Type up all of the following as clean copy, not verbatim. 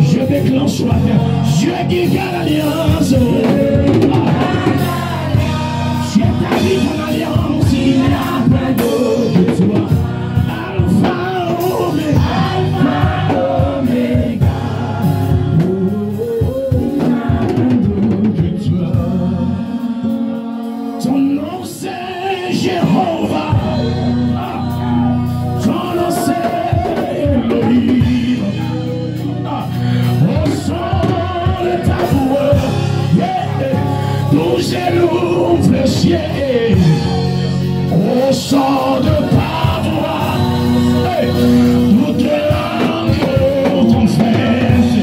Je déclenche la terre, Dieu qui garde l'alliance. J'établis ton alliance, il n'y a pas d'autre que toi. Alpha, Oméga, Alpha, Oméga. Il n'y a pas d'autre que toi. Ton nom c'est Jéhovah. Ton nom c'est Elohim. Au son de ta voix, tous genoux fléchis. Au son de ta voix, toute langue confesse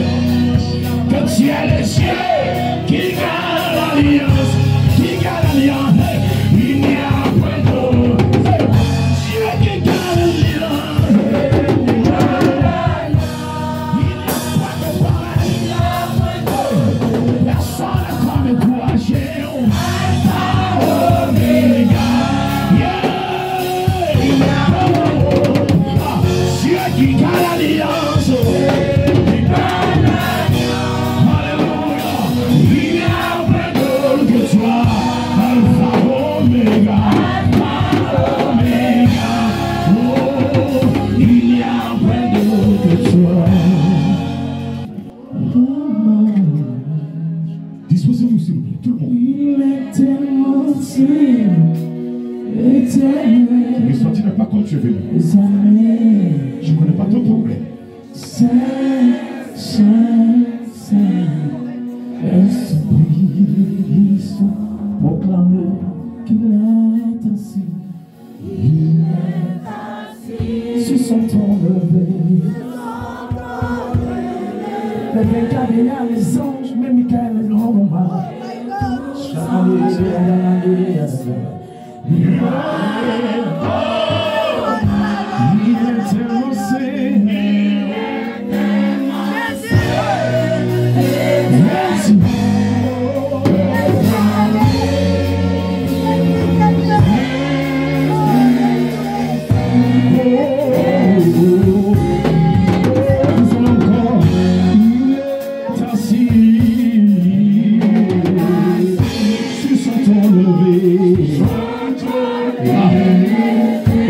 que tu es le Dieu qui garde l'alliance, qui garde l'alliance. Il n'y a pas d'autre Dieu qui garde l'alliance. Personne comme toi, Jéhovah, Oméga, Dieu qui garde l'alliance, Alléluia, il n'y a pas d'autre que toi, Alpha, Oméga, Oméga, oh, il n'y a pas d'autre que toi. Disposez-vous s'il vous plaît, tout le monde. Il est tellement éternel. Mais soit tu n'es pas comme tu es venu. Je ne connais pas ton problème. Saint, Saint, Saint, Esprit Saint, proclame qu'il est ainsi. Il est ainsi. Se sont enlevés. Les vainqueurs, les anges, mais Michael est grand mal. Il est élancé. Merci.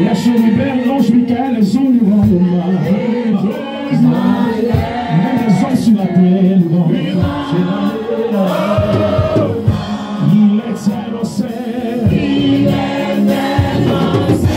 La chérubin, l'ange Michael, les hommes lui rendent hommage. Même les hommes sur la terre lui rendent hommage. Il est élancé. Il est élancé.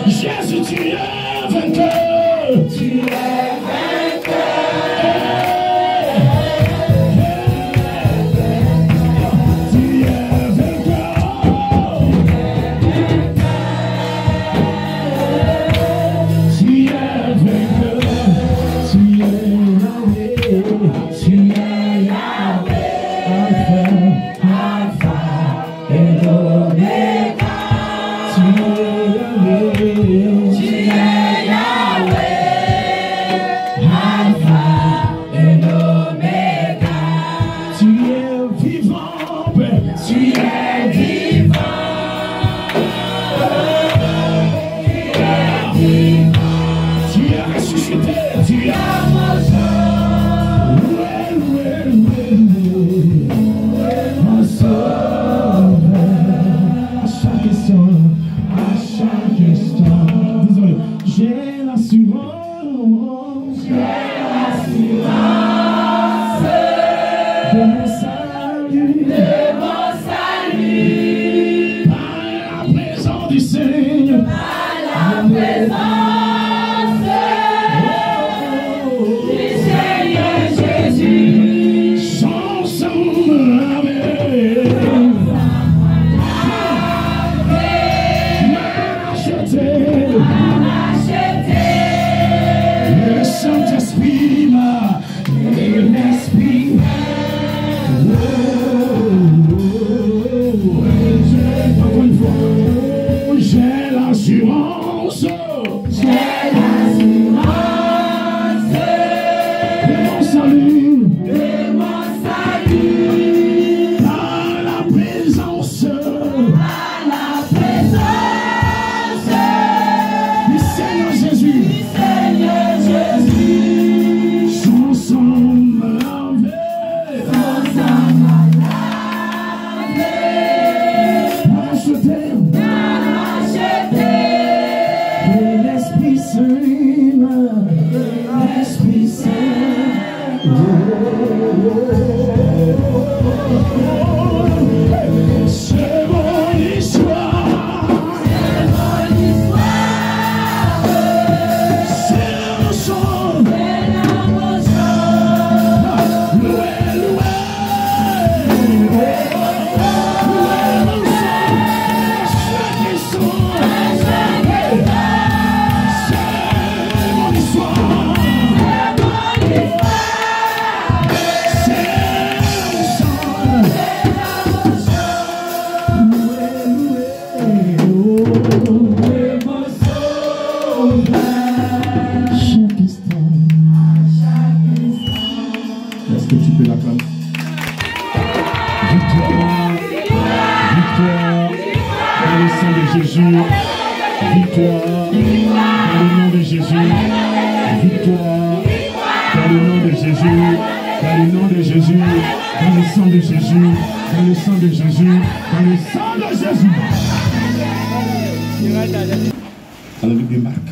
Jésus, tu es vainqueur. Tu es vainqueur. salut. de mon salut. Par la présence. Par la présence Du Seigneur Jésus. du Seigneur Jésus. Son sang m'a lavé. Son sang m'a lavé. Racheté. M'a racheté. Et l'Esprit Saint. L'Esprit Saint. C'est mon histoire. C'est mon histoire. C'est mon chant. C'est dans mon chant. Loué, loué. Loué mon sang. Chaque son. C'est mon histoire. C'est mon chant. Loué, loué. Chaque instant. Est-ce que tu peux l'acclamer? Victoire, victoire, dans le sang de Jésus. Victoire, dans le nom de Jésus. Victoire, dans le nom de Jésus. Dans le nom de Jésus. Dans le sang de Jésus. Dans le sang de Jésus. Dans le sang de Jésus. Dans le livre de Marc.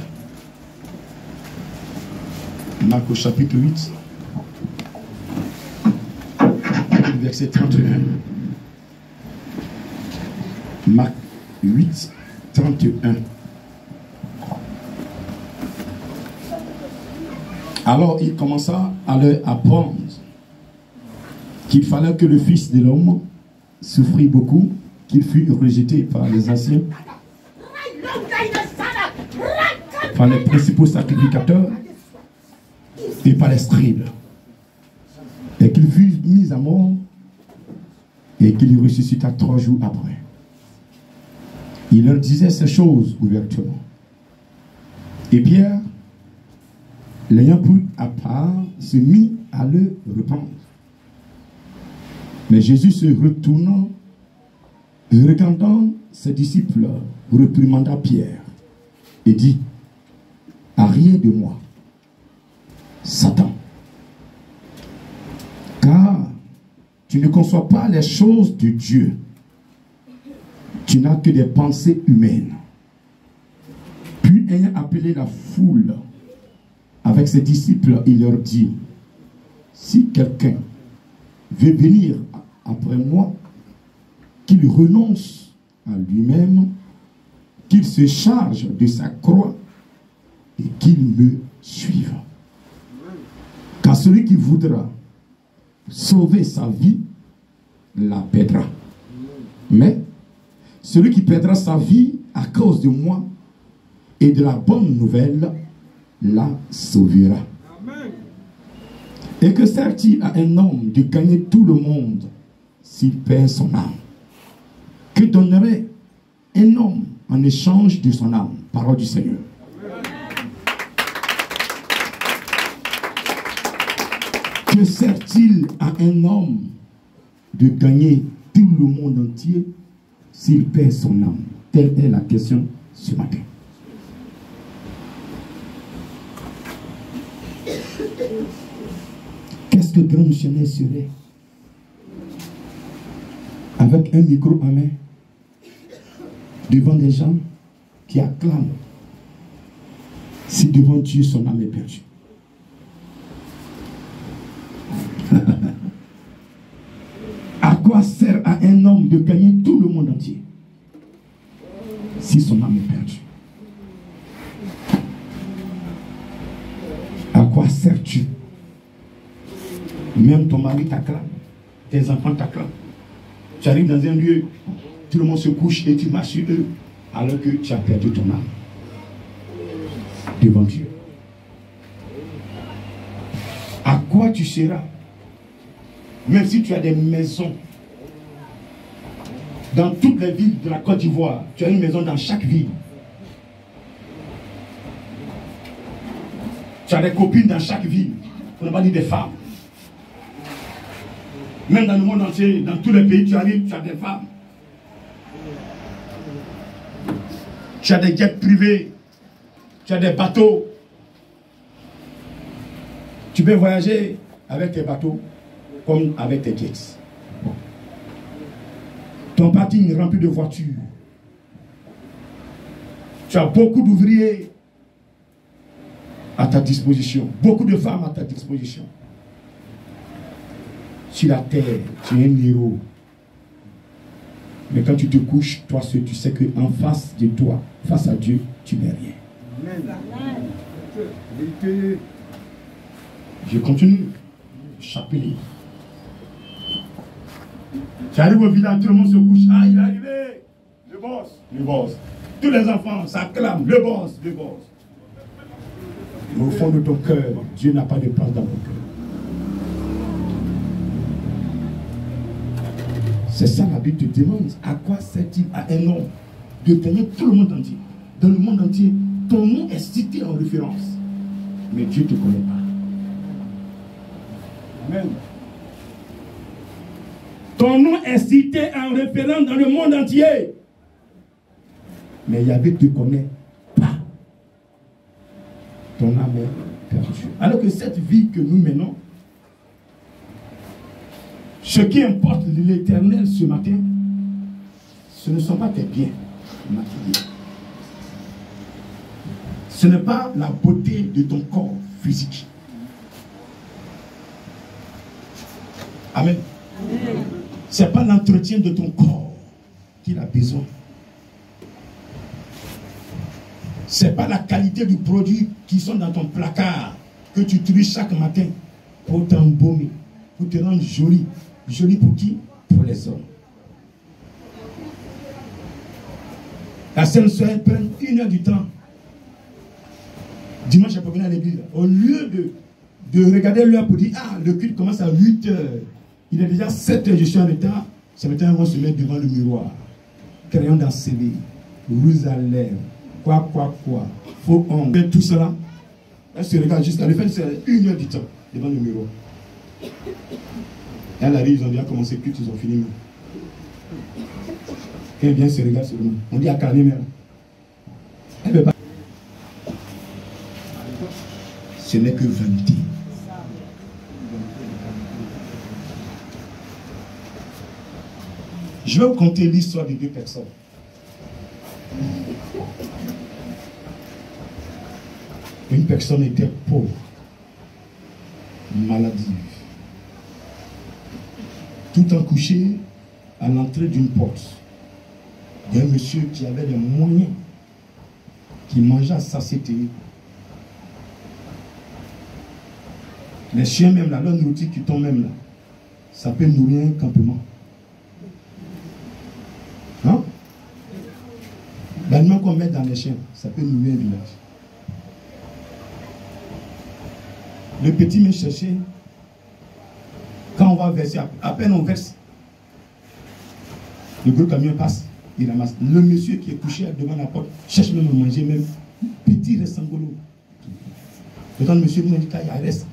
Marc au chapitre 8. Verset 31. Marc 8, 31. Alors il commença à leur apprendre qu'il fallait que le Fils de l'homme souffrit beaucoup, qu'il fût rejeté par les anciens, par les principaux sacrificateurs et par les scribes, et qu'il fut mis à mort et qu'il ressuscita 3 jours après. Il leur disait ces choses ouvertement. Et Pierre, l'ayant pris à part, se mit à le reprendre. Mais Jésus se retournant et regardant ses disciples, réprimanda Pierre et dit: arrière de moi, Satan, car tu ne conçois pas les choses de Dieu. Tu n'as que des pensées humaines. Puis ayant appelé la foule avec ses disciples, il leur dit: si quelqu'un veut venir après moi, qu'il renonce à lui-même, qu'il se charge de sa croix et qu'il me suive. Car celui qui voudra sauver sa vie la perdra. Mais celui qui perdra sa vie à cause de moi et de la bonne nouvelle la sauvera. Amen. Et que sert-il à un homme de gagner tout le monde s'il perd son âme? Que donnerait un homme en échange de son âme? Parole du Seigneur. Que sert-il à un homme de gagner tout le monde entier s'il perd son âme? Telle est la question ce matin. Qu'est-ce que grand missionnaire serait avec un micro en main devant des gens qui acclament si devant Dieu son âme est perdue? À quoi sert à un homme de gagner tout le monde entier si son âme est perdue? À quoi sers-tu? Même ton mari t'acclame, tes enfants t'acclament. Tu arrives dans un lieu, tout le monde se couche et tu marches sur eux, alors que tu as perdu ton âme devant Dieu. À quoi tu seras? Même si tu as des maisons dans toutes les villes de la Côte d'Ivoire, tu as une maison dans chaque ville. Tu as des copines dans chaque ville, pour ne pas dire des femmes. Même dans le monde entier, dans tous les pays, tu arrives, tu as des femmes. Tu as des jets privés. Tu as des bateaux. Tu peux voyager avec tes bateaux comme avec tes jets. Ton parking est rempli de voitures. Tu as beaucoup d'ouvriers à ta disposition. Beaucoup de femmes à ta disposition. Sur la terre, tu es un héros. Mais quand tu te couches, toi seul, tu sais qu'en face de toi, face à Dieu, tu n'es rien. Amen. Je continue. Chapelet. Tu arrives au village, tout le monde se couche. Ah, il est arrivé. Le boss. Le boss. Tous les enfants s'acclament. Le boss. Le boss. Mais au fond de ton cœur, Dieu n'a pas de place dans ton cœur. C'est ça la Bible te demande. À quoi sert-il à un homme de tenir tout le monde entier? Dans le monde entier, ton nom est cité en référence. Mais Dieu ne te connaît pas. Amen. Ton nom est cité en référence dans le monde entier. Mais Yahvé ne te connaît pas. Ton âme est perdue. Alors que cette vie que nous menons, ce qui importe l'Éternel ce matin, ce ne sont pas tes biens matériels. Ce n'est pas la beauté de ton corps physique. Amen. Ce n'est pas l'entretien de ton corps qu'il a besoin. Ce n'est pas la qualité du produit qui sont dans ton placard que tu utilises chaque matin pour t'embaumer, pour te rendre joli. Joli pour qui? Pour les hommes. La Sainte Sœur prend 1 heure du temps. Dimanche, elle peut venir à l'église. Au lieu de regarder l'heure pour dire, ah, le culte commence à 8 heures. Il est déjà 7 heures, je suis en retard. Ce matin, on va se mettre devant le miroir. Crayon dans CV, rouge à lèvres, quoi, faux ongles. Tout cela, elle se regarde juste à la fin, c'est 1 heure du temps devant le miroir. Elle arrive, ils ont déjà commencé le culte, ils ont fini. Elle vient se regarde seulement. On dit à calmer même. Elle ne veut pas. Ce n'est que vanité. Je vais vous conter l'histoire de 2 personnes. Une personne était pauvre, maladive, tout en couché à l'entrée d'une porte. Il y a un monsieur qui avait des moyens, qui mangeait à satiété. Les chiens même là, leur nourriture qui tombe même là, ça peut nourrir un campement. Hein? L'aliment qu'on met dans les chiens, ça peut nourrir un village. Le petit me cherchait. Quand on va verser, à peine on verse, le gros camion passe, il ramasse. Le monsieur qui est couché devant la porte cherche même à manger, même petit ressangolo. Et quand le monsieur me dit qu'il reste,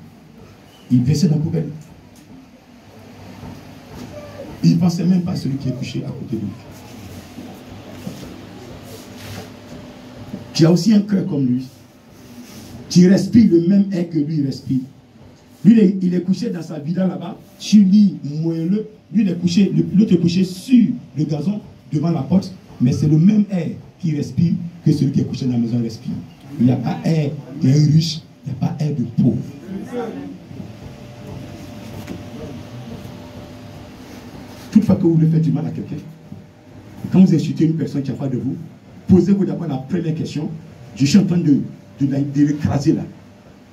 il versait dans la poubelle. Il ne pensait même pas à celui qui est couché à côté de lui. Tu as aussi un cœur comme lui. Tu respires le même air que lui respire. Lui, il est couché dans sa villa là-bas, sur lit moelleux. Lui, il est couché, l'autre est couché sur le gazon devant la porte, mais c'est le même air qui respire que celui qui est couché dans la maison respire. Il n'y a pas air d'un riche, il n'y a pas air de pauvre. Toutefois que vous voulez faire du mal à quelqu'un, quand vous insultez une personne qui est en face de vous, posez-vous d'abord la première question. Je suis en train de l'écraser là.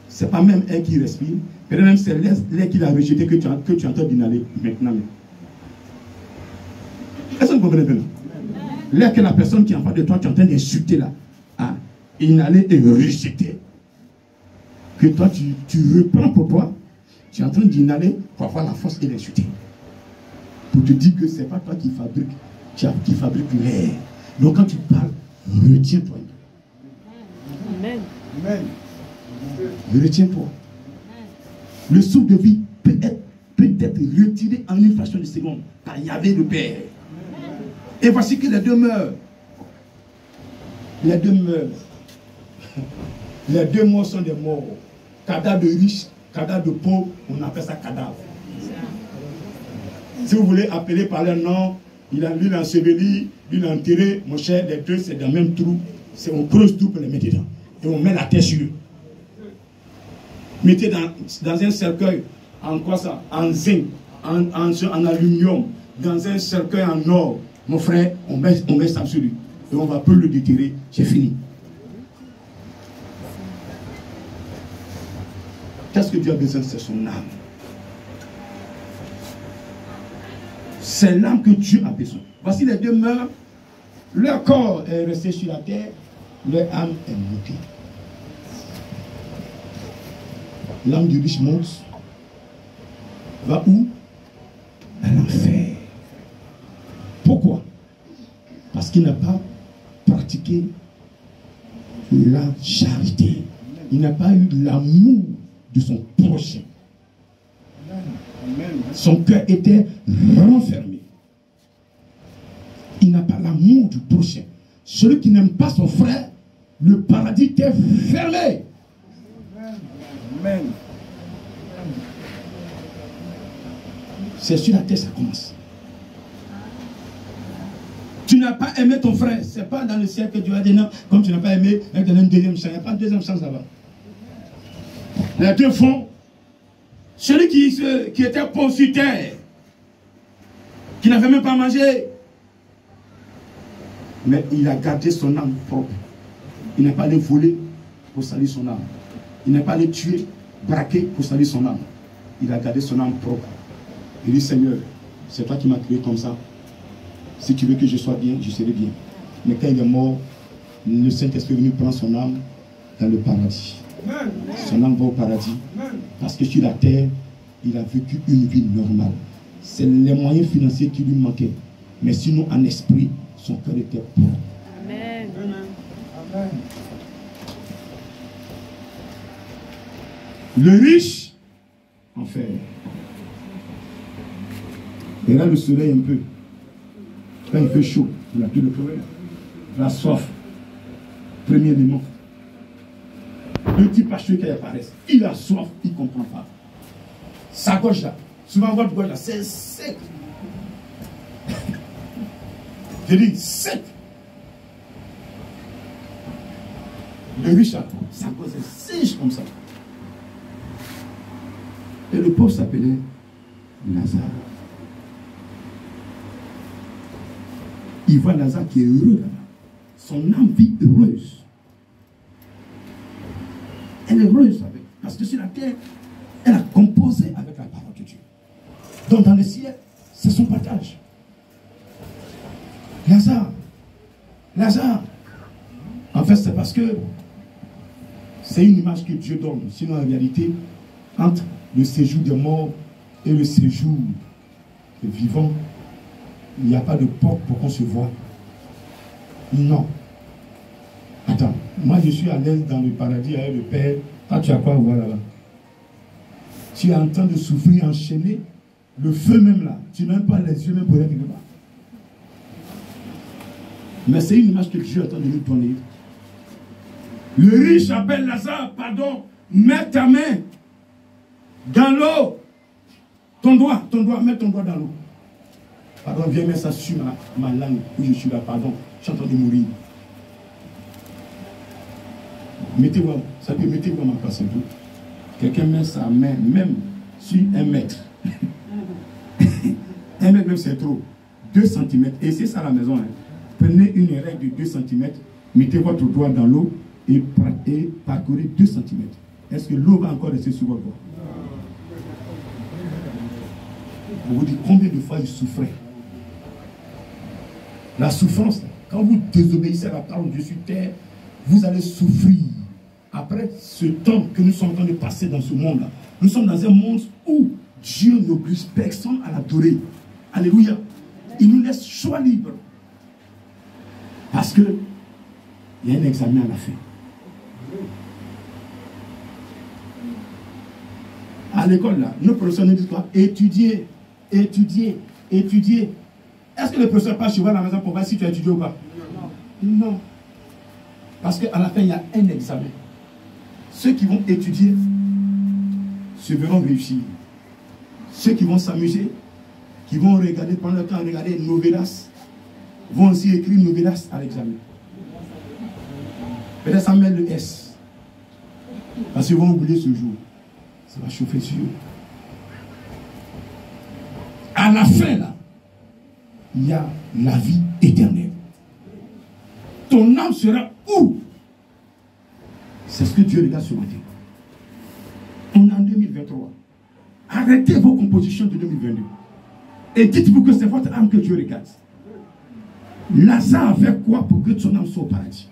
Ce n'est pas même air qui respire. Peut-être même c'est l'air qu'il a rejeté que tu es en train d'inhaler maintenant. Est-ce que vous comprenez bien? L'air que la personne qui est en face de toi, tu es en train d'insulter là, à inhaler et rejeter. Que toi, tu reprends pour toi, tu es en train d'inhaler pour avoir la force et l'insulter. Pour te dire que ce n'est pas toi qui fabrique l'air. Donc quand tu parles, retiens-toi. Amen. Retiens-toi. Le souffle de vie peut être être retiré en une fraction de seconde par Yahvé le Père. Et voici que les deux meurent. Les deux meurent. Les deux morts sont des morts. Cadavre de riche, cadavre de pauvre, on appelle ça cadavre. Si vous voulez appeler par leur nom, lui il a enseveli, lui il a enterré, mon cher, les deux c'est dans le même trou. On creuse tout pour les mettre dedans. Et on met la terre sur eux. Mettez dans un cercueil, en quoi ça? En zinc, en aluminium, dans un cercueil en or. Mon frère, on met ça sur lui. Et on va peu le déterrer. C'est fini. Qu'est-ce que Dieu a besoin? C'est son âme. C'est l'âme que Dieu a besoin. Voici les deux meurent. Leur corps est resté sur la terre. Leur âme est montée. L'âme du riche monte. Va où? À l'enfer. Pourquoi? Parce qu'il n'a pas pratiqué la charité. Il n'a pas eu l'amour de son prochain. Son cœur était renfermé. Il n'a pas l'amour du prochain. Celui qui n'aime pas son frère, le paradis t'est fermé. Amen. C'est sur la terre ça commence. Tu n'as pas aimé ton frère, c'est pas dans le ciel que Dieu a dit non. Comme tu n'as pas aimé, il te donne une deuxième chance. Il n'y a pas de deuxième chance là-bas. Les deux font. Celui qui était pauvre sur terre, qui n'avait même pas mangé, mais il a gardé son âme propre. Il n'est pas allé voler pour salir son âme. Il n'est pas allé tuer, braquer pour salir son âme. Il a gardé son âme propre. Il dit, Seigneur, c'est toi qui m'as créé comme ça. Si tu veux que je sois bien, je serai bien. Mais quand il est mort, le Saint-Esprit est venu prendre son âme dans le paradis. Son âme va au paradis. Parce que sur la terre, il a vécu une vie normale. C'est les moyens financiers qui lui manquaient. Mais sinon, en esprit, son cœur était propre. Amen. Amen. Le riche, en fait, il a le soleil un peu. Quand il fait chaud, il a tout le problème. La soif, premier élément. Le petit pasteur qui apparaît, il a soif, il ne comprend pas. Sa gorge là, souvent votre gorge là, c'est sec. Je dis sec. Le riche là, sa gorge est sèche comme ça. Et le pauvre s'appelait Lazare. Il voit Lazare qui est heureux là-bas. Son âme vit heureuse. Elle est heureuse avec. Parce que sur la terre, elle a composé avec la parole de Dieu. Donc dans le ciel, c'est son partage. Lazare. En fait, c'est parce que c'est une image que Dieu donne. Sinon, en réalité, entre le séjour des morts et le séjour des vivants, il n'y a pas de porte pour qu'on se voie. Non. Attends, moi je suis à l'aise dans le paradis avec le Père. Toi, tu as quoi à voir là-bas? Tu es en train de souffrir, enchaîné. Le feu même là, tu n'as même pas les yeux même pour être quelque part. Mais c'est une image que Dieu est en train de nous donner. Le riche appelle Lazare, pardon, mets ta main dans l'eau. Ton doigt, mets ton doigt dans l'eau. Pardon, viens mettre ça sur ma langue où je suis là, pardon, je suis en train de mourir. Mettez-moi, ça peut mettez-moi ma place un peu. Quelqu'un met sa main même sur 1 mètre. 1 mètre même c'est trop. 2 cm. Et c'est ça à la maison. Hein. Prenez une règle de 2 cm, mettez votre doigt dans l'eau et parcourez 2 cm. Est-ce que l'eau va encore rester sur votre doigt? On vous dit combien de fois il souffrait. La souffrance, quand vous désobéissez à la parole de Dieu sur terre, vous allez souffrir. Après ce temps que nous sommes en train de passer dans ce monde-là, nous sommes dans un monde où Dieu n'oblige personne à l'adorer. Alléluia. Il nous laisse choix libre. Parce que il y a un examen à la fin. À l'école, là, nos professeurs nous disent quoi? Étudier, étudier, étudier. Est-ce que le professeur passe chez vous à la maison pour voir si tu as étudié ou pas? Non. Non. Parce qu'à la fin, il y a un examen. Ceux qui vont étudier se verront réussir. Ceux qui vont s'amuser, qui vont regarder, pendant le temps, regarder Novelas, vont aussi écrire Novelas à l'examen. Peut-être ça met le S. Parce qu'ils vont oublier ce jour. Ça va chauffer sur eux. À la fin, là, il y a la vie éternelle. Ton âme sera où? C'est ce que Dieu regarde ce matin. On est en 2023. Arrêtez vos compositions de 2022. Et dites-vous que c'est votre âme que Dieu regarde. Lazare a fait quoi pour que son âme soit au paradis?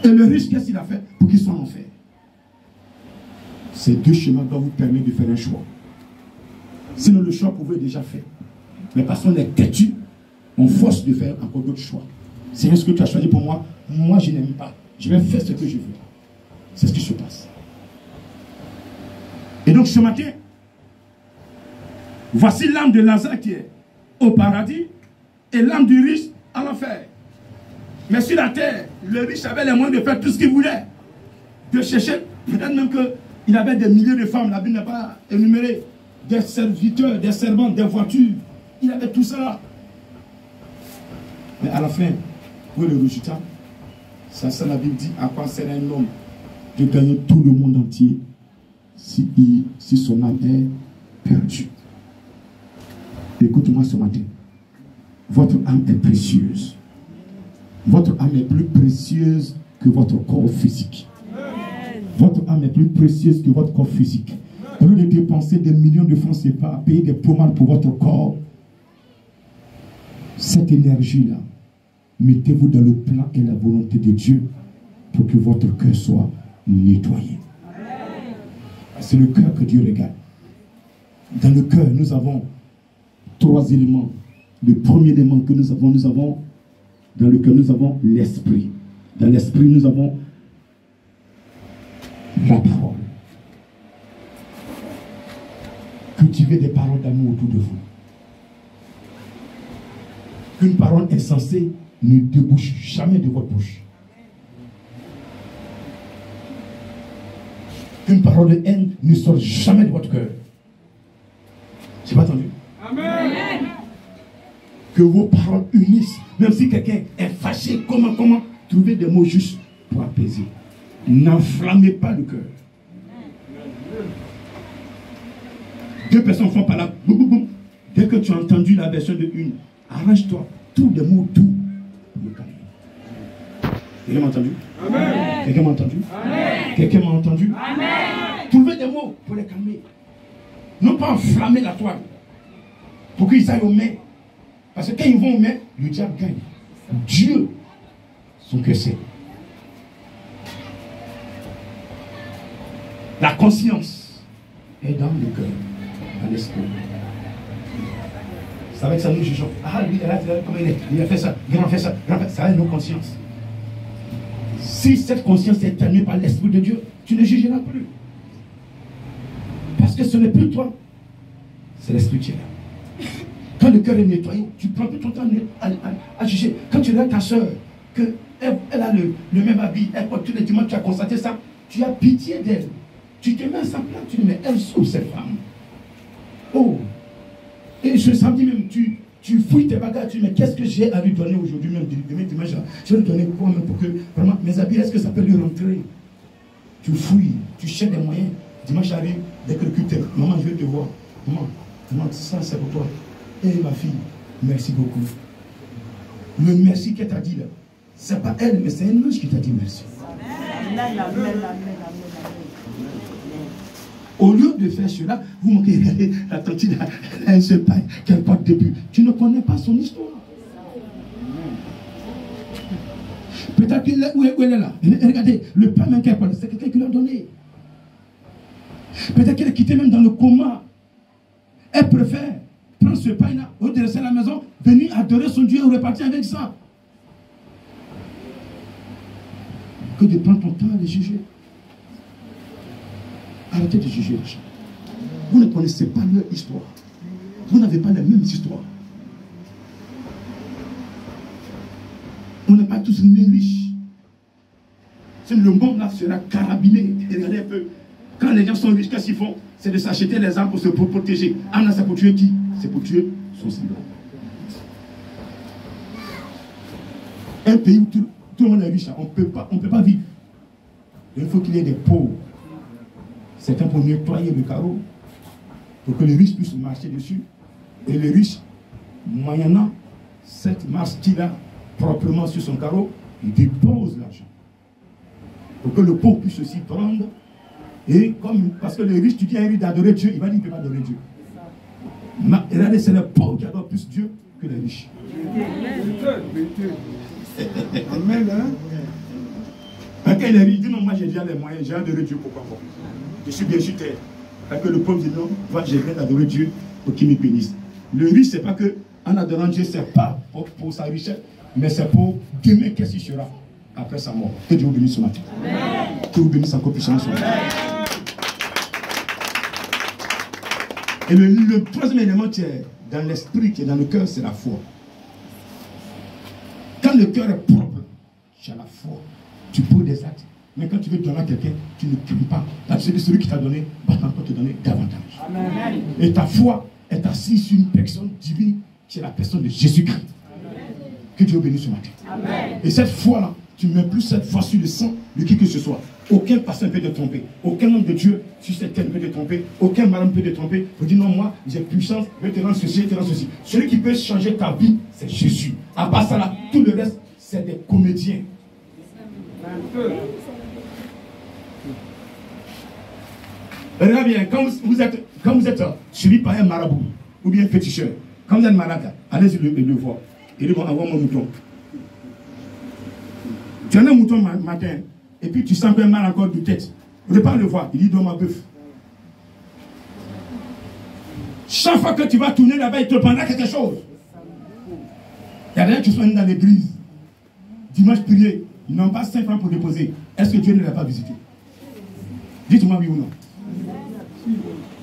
Et le riche, qu'est-ce qu'il a fait pour qu'il soit en enfer? Ces deux chemins doivent vous permettre de faire un choix. Sinon, le choix pouvait déjà faire. Mais parce qu'on est têtu, on force de faire encore d'autres choix. C'est ce que tu as choisi pour moi. Moi, je n'aime pas. Je vais faire ce que je veux. C'est ce qui se passe. Et donc, ce matin, voici l'âme de Lazare qui est au paradis et l'âme du riche à l'enfer. Mais sur la terre, le riche avait les moyens de faire tout ce qu'il voulait. De chercher, peut-être même qu'il avait des milliers de femmes, la Bible n'a pas énuméré, des serviteurs, des servantes, des voitures. Il avait tout ça. Mais à la fin, pour le résultat, ça la Bible dit à quoi sert un homme de gagner tout le monde entier si son âme est perdue. Écoute-moi ce matin. Votre âme est précieuse. Votre âme est plus précieuse que votre corps physique. Votre âme est plus précieuse que votre corps physique. Au lieu de dépenser des millions de francs CFA à payer des pommades pour votre corps, cette énergie-là, mettez-vous dans le plan et la volonté de Dieu pour que votre cœur soit nettoyé. C'est le cœur que Dieu regarde. Dans le cœur, nous avons 3 éléments. Le premier élément que nous avons dans le cœur, nous avons l'esprit. Dans l'esprit, nous avons la parole. Cultivez des paroles d'amour autour de vous. Qu'une parole insensée ne débouche jamais de votre bouche. Qu'une parole de haine ne sort jamais de votre cœur. J'ai pas entendu? Amen. Que vos paroles unissent. Même si quelqu'un est fâché, comment trouver des mots justes pour apaiser. N'enflammez pas le cœur. 2 personnes font par là, boum, boum, boum. Dès que tu as entendu la version de une, arrange-toi, tous les mots doux pour le calmer. Quelqu'un m'a entendu? Amen. Quelqu'un m'a entendu? Amen. Quelqu'un m'a entendu? Amen. Trouvez des mots pour les calmer. Non pas enflammer la toile pour qu'ils aillent aux mains. Parce que quand ils vont aux mains, le diable gagne. Dieu, son cœur c'est. La conscience est dans le cœur, dans l'esprit. C'est avec ça nous jugeons. Ah, lui, comment il a fait ça, grand fait ça, grand fait ça. Ça a nos consciences. Si cette conscience est animée par l'Esprit de Dieu, tu ne jugeras plus. Parce que ce n'est plus toi, c'est l'Esprit qui est là. Quand le cœur est nettoyé, tu prends plus ton temps à juger. Quand tu regardes ta soeur, qu'elle a le même habit, elle porte tous les dimanches, tu as constaté ça, tu as pitié d'elle. Tu te mets à sa place, tu dis, mais elle souffre cette femme. Oh! Et je samedi même, tu fouilles tes bagages, tu dis, mais qu'est-ce que j'ai à lui donner aujourd'hui, même dimanche, je vais lui donner quoi même pour que, vraiment, mes habits, est-ce que ça peut lui rentrer? Tu fouilles, tu cherches des moyens. Dimanche arrive, dès que le culte, maman, je vais te voir. Maman, ça c'est pour toi. Et ma fille, merci beaucoup. Le merci qu'elle t'a dit là, c'est pas elle, mais c'est un ange qui t'a dit merci. Amen, amen, amen. Au lieu de faire cela, vous manquez, la tante, elle a un seul pain qu'elle porte depuis. Tu ne connais pas son histoire. Peut-être où elle est là. Regardez, le pain même qu'elle porte, c'est quelqu'un qui l'a donné. Peut-être qu'elle est quittée même dans le coma. Elle préfère prendre ce pain-là, au lieu de rester à la maison, venir adorer son Dieu et repartir avec ça. Que de prendre ton temps à les juger. Arrêtez de juger les gens. Vous ne connaissez pas leur histoire. Vous n'avez pas les mêmes histoires. On n'est pas tous nés riches. Le monde là sera carabiné. Regardez un peu. Quand les gens sont riches, qu'est-ce qu'ils font? C'est de s'acheter des armes pour se protéger. Ah non, c'est pour tuer qui? C'est pour tuer son semblable. Un pays où tout le monde est riche, on ne peut pas vivre. Il faut qu'il y ait des pauvres. Certains pour nettoyer le carreau, pour que les riches puissent marcher dessus. Et les riches, moyennant cette marche qu'il a proprement sur son carreau, il dépose l'argent. Pour que le pauvre puisse aussi prendre. Et comme, parce que le riche, tu dis à un riche d'adorer Dieu, il va dire qu'il ne peut pas adorer Dieu. Regardez, c'est les pauvres qui adorent plus Dieu que les riches. Amen. Quand il est riche, il dit non, moi j'ai déjà les moyens, j'ai adoré Dieu, pourquoi pas? Je suis bien sur terre. Quand que le pauvre dit non, moi j'ai bien adoré Dieu pour qu'il me bénisse. Le riche, c'est pas que en adorant Dieu, c'est pas pour sa richesse, mais c'est pour demain qu'est-ce qu'il sera après sa mort. Que Dieu vous bénisse ce matin. Amen. Que vous bénisse encore puissamment ce matin. Et le troisième élément qui est dans l'esprit, qui est dans le cœur, c'est la foi. Quand le cœur est propre, tu as la foi. Tu poses des actes. Mais quand tu veux donner à quelqu'un, tu ne cries pas. Parce que celui qui t'a donné va encore te donner davantage. Amen. Et ta foi est assise sur une personne divine qui est la personne de Jésus-Christ. Que Dieu bénisse ce matin. Amen. Et cette foi-là, tu ne mets plus cette foi sur le sang de qui que ce soit. Aucun pasteur ne peut te tromper. Aucun homme de Dieu sur cette terre ne peut te tromper. Aucun madame ne peut te tromper. Vous dites non, moi, j'ai puissance, je vais te rendre ceci, je vais te rendre ceci. Celui qui peut changer ta vie, c'est Jésus. À part ça, là, tout le reste, c'est des comédiens. Regardez bien, quand vous êtes suivi par un marabout ou bien un féticheur, quand vous êtes malade, allez-y le voir. Il dit bon, envoie mon mouton. Tu as un mouton matin, et puis tu sens un mal encore de tête. Vous ne pouvez pas le voir, il dit donne ma bœuf. Chaque fois que tu vas tourner là-bas, il te prendra quelque chose. Il y a des gens qui sont dans l'église, dimanche prier, ils n'ont pas 5 francs pour déposer. Est-ce que Dieu ne l'a pas visité? Dites-moi oui ou non.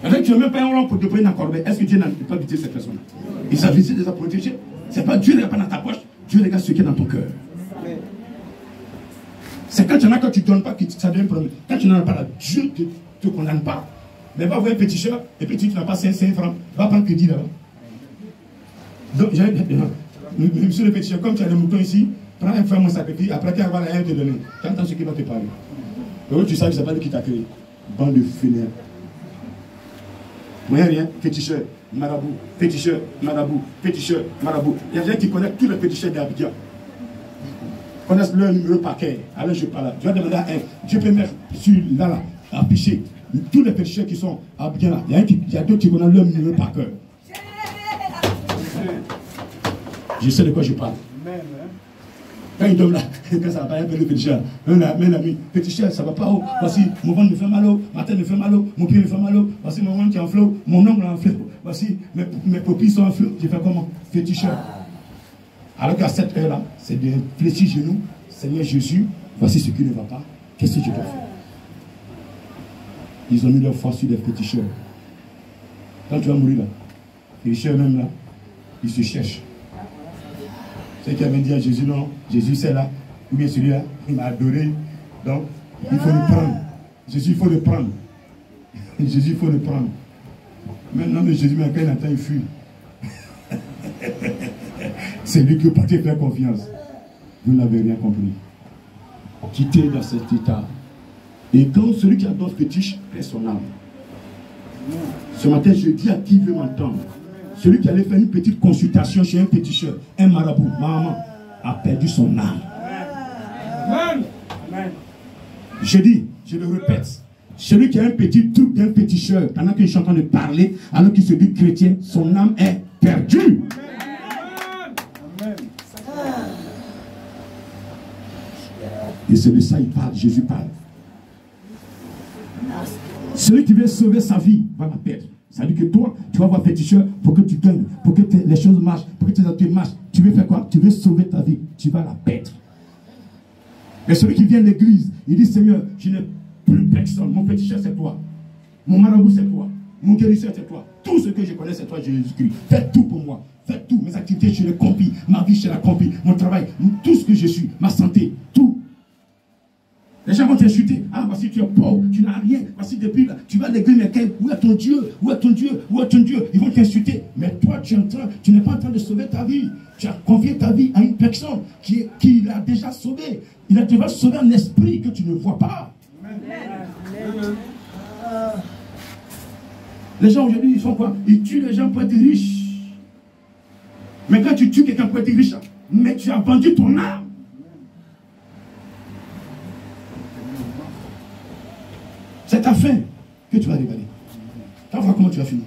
Alors, tu n'as même pas un rang pour déposer dans la corbeille. Est-ce que Dieu n'a pas visité cette personne? Il a visité, il les a protégés. C'est pas Dieu ne l'a pas dans ta poche, Dieu regarde ce qui est dans ton cœur. C'est quand il y en a, quand tu ne donnes pas, que ça devient un problème. Quand tu n'en as pas là, Dieu ne te condamne pas. Mais va voir un péticheur, et puis tu n'as pas 5 francs, va prendre crédit là-bas. Donc, monsieur le péticheur, comme tu as des moutons ici, prends un frère, mon sacrifice, après tu vas avoir la haine te donner. Tu entends ce qui va te parler. Donc tu sais que ce n'est pas lui qui t'a créé. Bande de fainéants. Rien, féticheur, marabout, féticheur, marabout, féticheur, marabout. Il y a des gens qui connaissent tous les féticheurs d'Abidjan. Connaissent leur numéro par cœur. Alors je parle là. Tu vas demander à un. Dieu peut mettre sur là, afficher tous les féticheurs qui sont à Abidjan là. Il y a d'autres qui connaissent leur numéro par cœur. Je sais de quoi je parle. Quand il donne là, quand ça va pas, il y a un peu de féticheur. Un ami, féticheur, ça va pas haut. Voici, mon ventre me fait mal haut, ma tête me fait mal haut, mon pied me fait mal haut. Voici mon ventre qui est en flot, mon ongle est en flot. Voici, mes paupières sont en flot. Je fais comment? Féticheur. Alors qu'à cette heure-là, c'est de fléchir genoux. Seigneur Jésus, voici ce qui ne va pas. Qu'est-ce que je dois faire? Ils ont mis leur foi sur les féticheurs. Quand tu vas mourir là, les féticheurs même là, ils se cherchent. Ceux qui avaient dit à Jésus, non, Jésus c'est là, ou bien celui-là, il m'a adoré. Donc, il faut le prendre. Jésus, il faut le prendre. Jésus, il faut le prendre. Maintenant, mais Jésus, quand il entend, il fuit. C'est lui que vous partez faire confiance. Vous n'avez rien compris. Quittez dans cet état. Et quand celui qui adore fétiche perd son âme. Ce matin, je dis à qui veut m'entendre. Celui qui allait faire une petite consultation chez un féticheur, un marabout, maman, a perdu son âme. Amen. Je dis, je le répète, celui qui a un petit truc d'un féticheur, pendant qu'il est en train de parler, alors qu'il se dit chrétien, son âme est perdue. Amen. Et c'est de ça qu'il parle, Jésus parle. Celui qui veut sauver sa vie va la perdre. Ça veut dire que toi, tu vas voir féticheur pour que tu gagnes, pour que les choses marchent, pour que tes activités marchent. Tu veux faire quoi? Tu veux sauver ta vie. Tu vas la perdre. Mais celui qui vient de l'église, il dit Seigneur, je n'ai plus personne. Mon féticheur, c'est toi. Mon marabout, c'est toi. Mon guérisseur, c'est toi. Tout ce que je connais, c'est toi, Jésus-Christ. Faites tout pour moi. Faites tout. Mes activités, je les compie. Ma vie, je la compie. Mon travail, tout ce que je suis, ma santé, tout. Les gens vont t'insulter. Ah, voici, tu es pauvre, tu n'as rien. Voici, depuis là, tu vas à l'église, mais où est ton Dieu? Où est ton Dieu? Où est ton Dieu? Ils vont t'insulter. Mais toi, tu n'es pas en train de sauver ta vie. Tu as confié ta vie à une personne qui l'a déjà sauvé. Il a déjà sauvé un esprit que tu ne vois pas. Amen. Les gens aujourd'hui, ils font quoi? Ils tuent les gens pour être riches. Mais quand tu tues quelqu'un pour être riche, mais tu as vendu ton âme. C'est ta fin que tu vas révéler. Tu vas voir comment tu vas finir.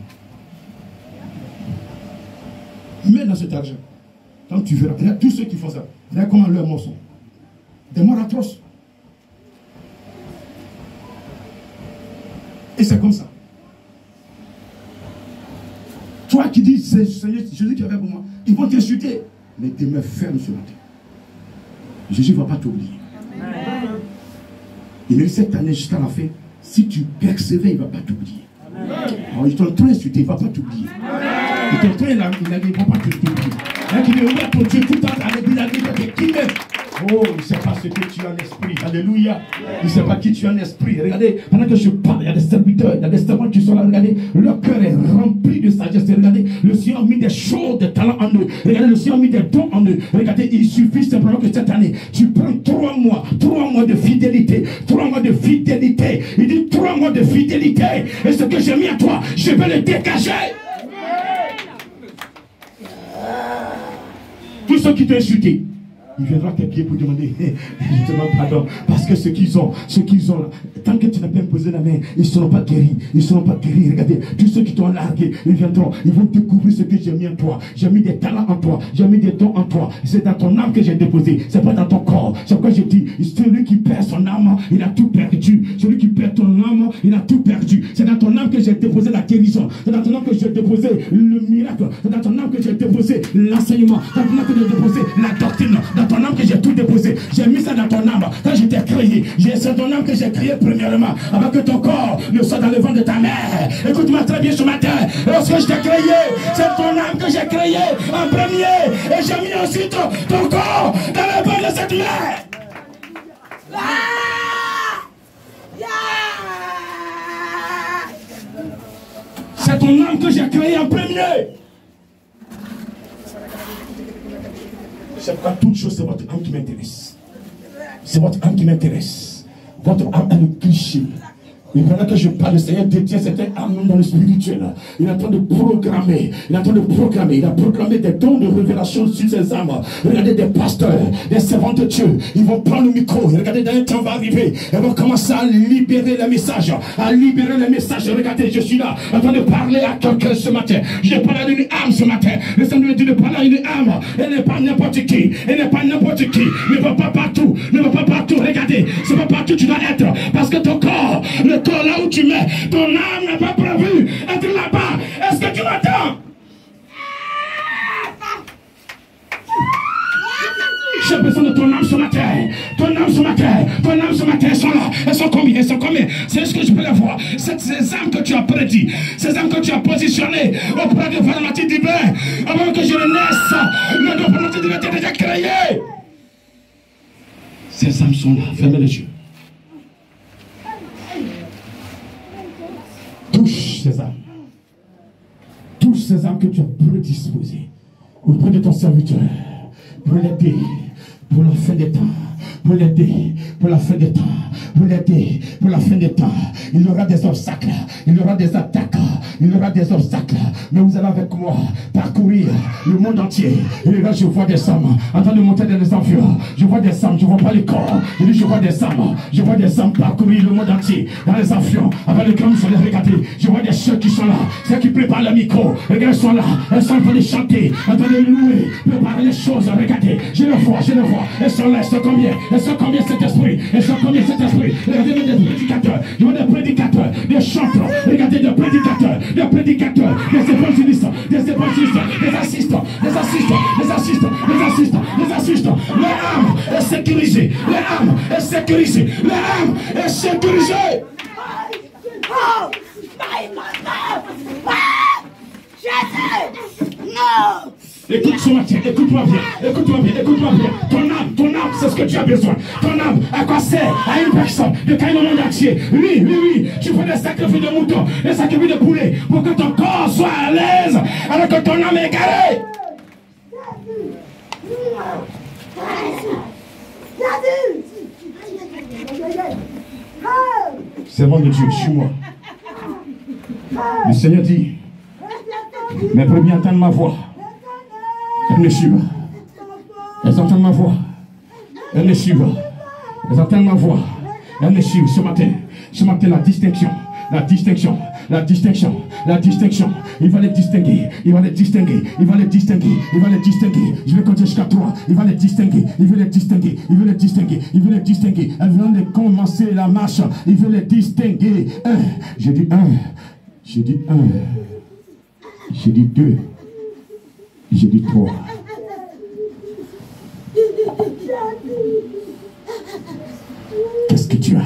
Mets dans cet argent. Quand tu verras, regarde tous ceux qui font ça. Regarde comment leurs morts sont. Des morts atroces. Et c'est comme ça. Toi qui dis, c'est Jésus qui avait pour moi, ils vont t'insulter. Mais demeure ferme sur la terre. Jésus ne va pas t'oublier. Il me dit cette année jusqu'à la fin, si tu persévères, il ne va pas t'oublier. Alors, ils t'ont trop insulté, il ne va pas t'oublier. Ils t'ont trop énervé, il ne va pas t'oublier. Il dit, où est ton Dieu tout le temps avec l'église, qui m'aime? Oh, il ne sait pas ce que tu as en esprit. Alléluia. Il ne sait pas qui tu as en esprit. Regardez, pendant que je parle, il y a des serviteurs, il y a des servants qui sont là. Regardez, leur cœur est rempli de sagesse. Regardez, le Seigneur a mis des choses, des talents en eux. Regardez, le Seigneur a mis des dons en eux. Regardez, il suffit simplement que cette année, tu prends 3 mois de fidélité. 3 mois de fidélité. Il dit 3 mois de fidélité. Et ce que j'ai mis à toi, je vais le dégager. Tous ceux qui t'ont insulté, il viendra à tes pieds pour demander je te demande pardon. Parce que ce qu'ils ont là, tant que tu n'as pas imposé la main, ils ne seront pas guéris. Ils ne seront pas guéris. Regardez, tous ceux qui t'ont largué, ils viendront. Ils vont découvrir ce que j'ai mis en toi. J'ai mis des talents en toi. J'ai mis des dons en toi. C'est dans ton âme que j'ai déposé. C'est pas dans ton corps. C'est pourquoi je dis, celui qui perd son âme, il a tout perdu. Celui qui perd ton âme, il a tout perdu. C'est dans ton âme que j'ai déposé la guérison. C'est dans ton âme que j'ai déposé le miracle. C'est dans ton âme que j'ai déposé l'enseignement. C'est dans ton âme que j'ai déposé la doctrine. Dans ton âme que j'ai tout déposé. J'ai mis ça dans ton âme. Quand je t'ai créé, c'est ton âme que j'ai créé premièrement. Avant que ton corps ne soit dans le ventre de ta mère. Écoute-moi très bien ce matin. Lorsque je t'ai créé, c'est ton âme que j'ai créé en premier. Et j'ai mis ensuite ton corps dans le ventre de cette mère. C'est ton âme que j'ai créé en premier. C'est pas toute chose, c'est votre âme qui m'intéresse. C'est votre âme qui m'intéresse. Votre âme est le cliché. Et pendant que je parle, le Seigneur détient cette âme dans le spirituel. Il est en train de programmer. Il est en train de proclamer. Il a proclamé des dons de révélation sur ces âmes. Regardez des pasteurs, des servants de Dieu. Ils vont prendre le micro. Et regardez, dans un temps va arriver. Ils vont commencer à libérer les messages. À libérer les messages. Regardez, je suis là en train de parler à quelqu'un ce matin. Je parle d'une âme ce matin. Le Seigneur me dit de parler à une âme. Elle n'est pas n'importe qui. Elle n'est pas n'importe qui. Ne va pas partout. Ne va pas partout. Regardez, c'est pas partout tu dois être. Parce que ton corps, le corps là où tu mets, ton âme n'a pas prévu être là-bas. Est-ce que tu m'entends? J'ai besoin de ton âme ce matin. Ton âme ce matin. Ton âme ce matin. Elles sont là. Elles sont combien? Elles sont combien? C'est ce que je peux les voir. C'est ces âmes que tu as prédit. Ces âmes que tu as positionnées auprès de Pharmacie divin. Avant que je ne naisse, le don Pharmacie divin était déjà créé. Ces âmes sont là. Fermez les yeux. Touche ces âmes. Touche ces âmes que tu as prédisposées auprès de ton serviteur. Pour l'aider, pour la fin des temps, pour l'aider, pour la fin des temps, pour l'aider, pour la fin des temps. Il y aura des obstacles, il y aura des attaques, il y aura des obstacles. Mais vous allez avec moi parcourir le monde entier. Et là, je vois des âmes en train de monter dans les avions. Je vois des âmes, je ne vois pas les corps. Je vois des âmes parcourir le monde entier dans les avions. Avec les grands soleils, regardez. Je vois des ceux qui sont là, ceux qui préparent le micro. Regardez, elles sont là, elles sont en train de chanter, en train de louer, préparer les choses. Regardez, je le vois. Elles sont là, elles sont combien? Elles sont combien cet esprit? Elles sont combien cet esprit? Regardez des prédicateurs, je vois des prédicateurs, des chanteurs, regardez des prédicateurs, des évangélistes, des assistants. L'âme est sécurisée, l'âme est sécurisée. Écoute ce matin, écoute-moi bien, écoute-moi bien, écoute-moi bien. Ton âme, c'est ce que tu as besoin. Ton âme, à quoi sert à une personne de cailler le monde entier? Oui, tu fais des sacrifices de moutons, des sacrifices de poulet, pour que ton corps soit à l'aise, alors que ton âme est égarée. Servant de Dieu, suis-moi. Le Seigneur dit, mes brebis entendent ma voix. Elles me suivent. Elles entendent ma voix. Elles me suivent. Elles entendent ma voix. Elles me suivent. Ce matin, la distinction. La distinction. La distinction. La distinction. Il va les distinguer. Il va les distinguer. Il va les distinguer. Il va les distinguer. Je vais compter jusqu'à 3. Il va les distinguer. Il veut les distinguer. Il veut les distinguer. Il veut les distinguer. Elles vont les commencer la marche. Il veut les distinguer. 1. J'ai dit 1. J'ai dit 1. J'ai dit 2. J'ai dit 3. Qu'est-ce que tu as?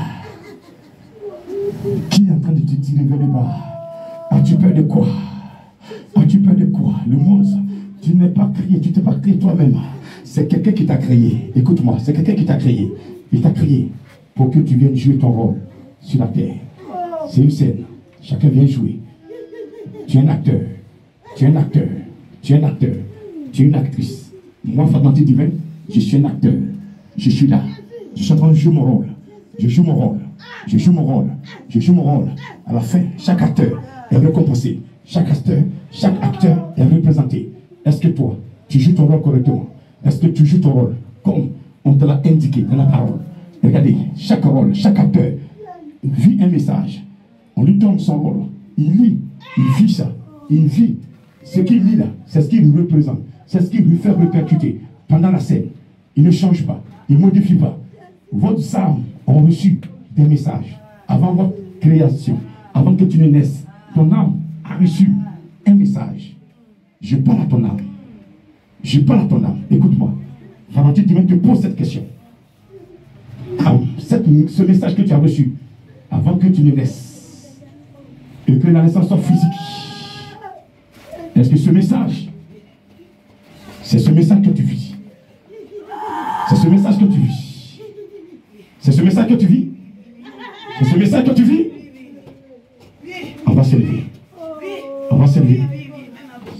Qui est en train de te tirer vers le bas? As-tu peur de quoi? As-tu peur de quoi? Le monde, tu n'es pas créé, tu t'es pas créé toi-même. C'est quelqu'un qui t'a créé. Écoute-moi, c'est quelqu'un qui t'a créé. Il t'a créé pour que tu viennes jouer ton rôle sur la terre. C'est une scène. Chacun vient jouer. Tu es un acteur. Tu es un acteur. Tu es un acteur. Tu es une actrice. Moi, Fadanti Divin, je suis un acteur. Je suis là. Je suis en train de jouer mon rôle. Je joue mon rôle. Je joue mon rôle. Je joue mon rôle. À la fin, chaque acteur est récompensé. Chaque acteur est représenté. Est-ce que toi, tu joues ton rôle correctement? Est-ce que tu joues ton rôle comme on te l'a indiqué dans la parole? Regardez, chaque rôle, chaque acteur vit un message. On lui donne son rôle. Il lit, il vit ça. Il vit. Ce qu'il lit là, c'est ce qu'il lui représente. C'est ce qui lui fait répercuter pendant la scène. Il ne change pas. Il ne modifie pas. Votre âme ont reçu des messages avant votre création, avant que tu ne naisses. Ton âme a reçu un message. Je parle à ton âme. Je parle à ton âme. Écoute-moi. Valentin, tu te poses cette question. Ce message que tu as reçu avant que tu ne naisses et que la naissance soit physique. Est-ce que ce message, c'est ce message que tu vis? C'est ce message que tu vis? C'est ce message que tu vis? C'est ce message que tu vis? On va s'élever. On va s'élever.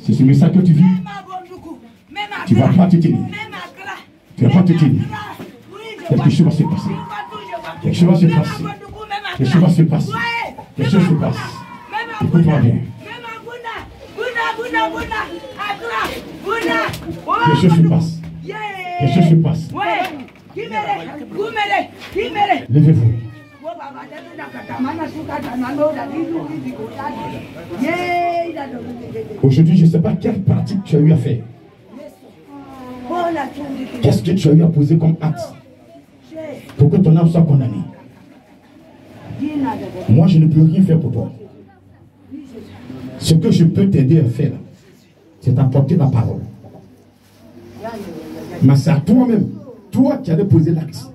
C'est ce message que tu vis? Tu ne vas pas te tenir. Tu ne vas pas te tenir. Quelque chose va se passer. Quelque chose va se passer. Quelque chose va se passer. Quelque chose se passe. Écoute-moi bien. Quelque chose se passe. Quelque chose se passe. Levez-vous. Aujourd'hui, je ne sais pas quelle pratique tu as eu à faire. Qu'est-ce que tu as eu à poser comme acte pour que ton âme soit condamnée? Moi, je ne peux rien faire pour toi. Ce que je peux t'aider à faire, c'est d'apporter la parole. Mais c'est à toi-même, toi qui allais poser l'acte.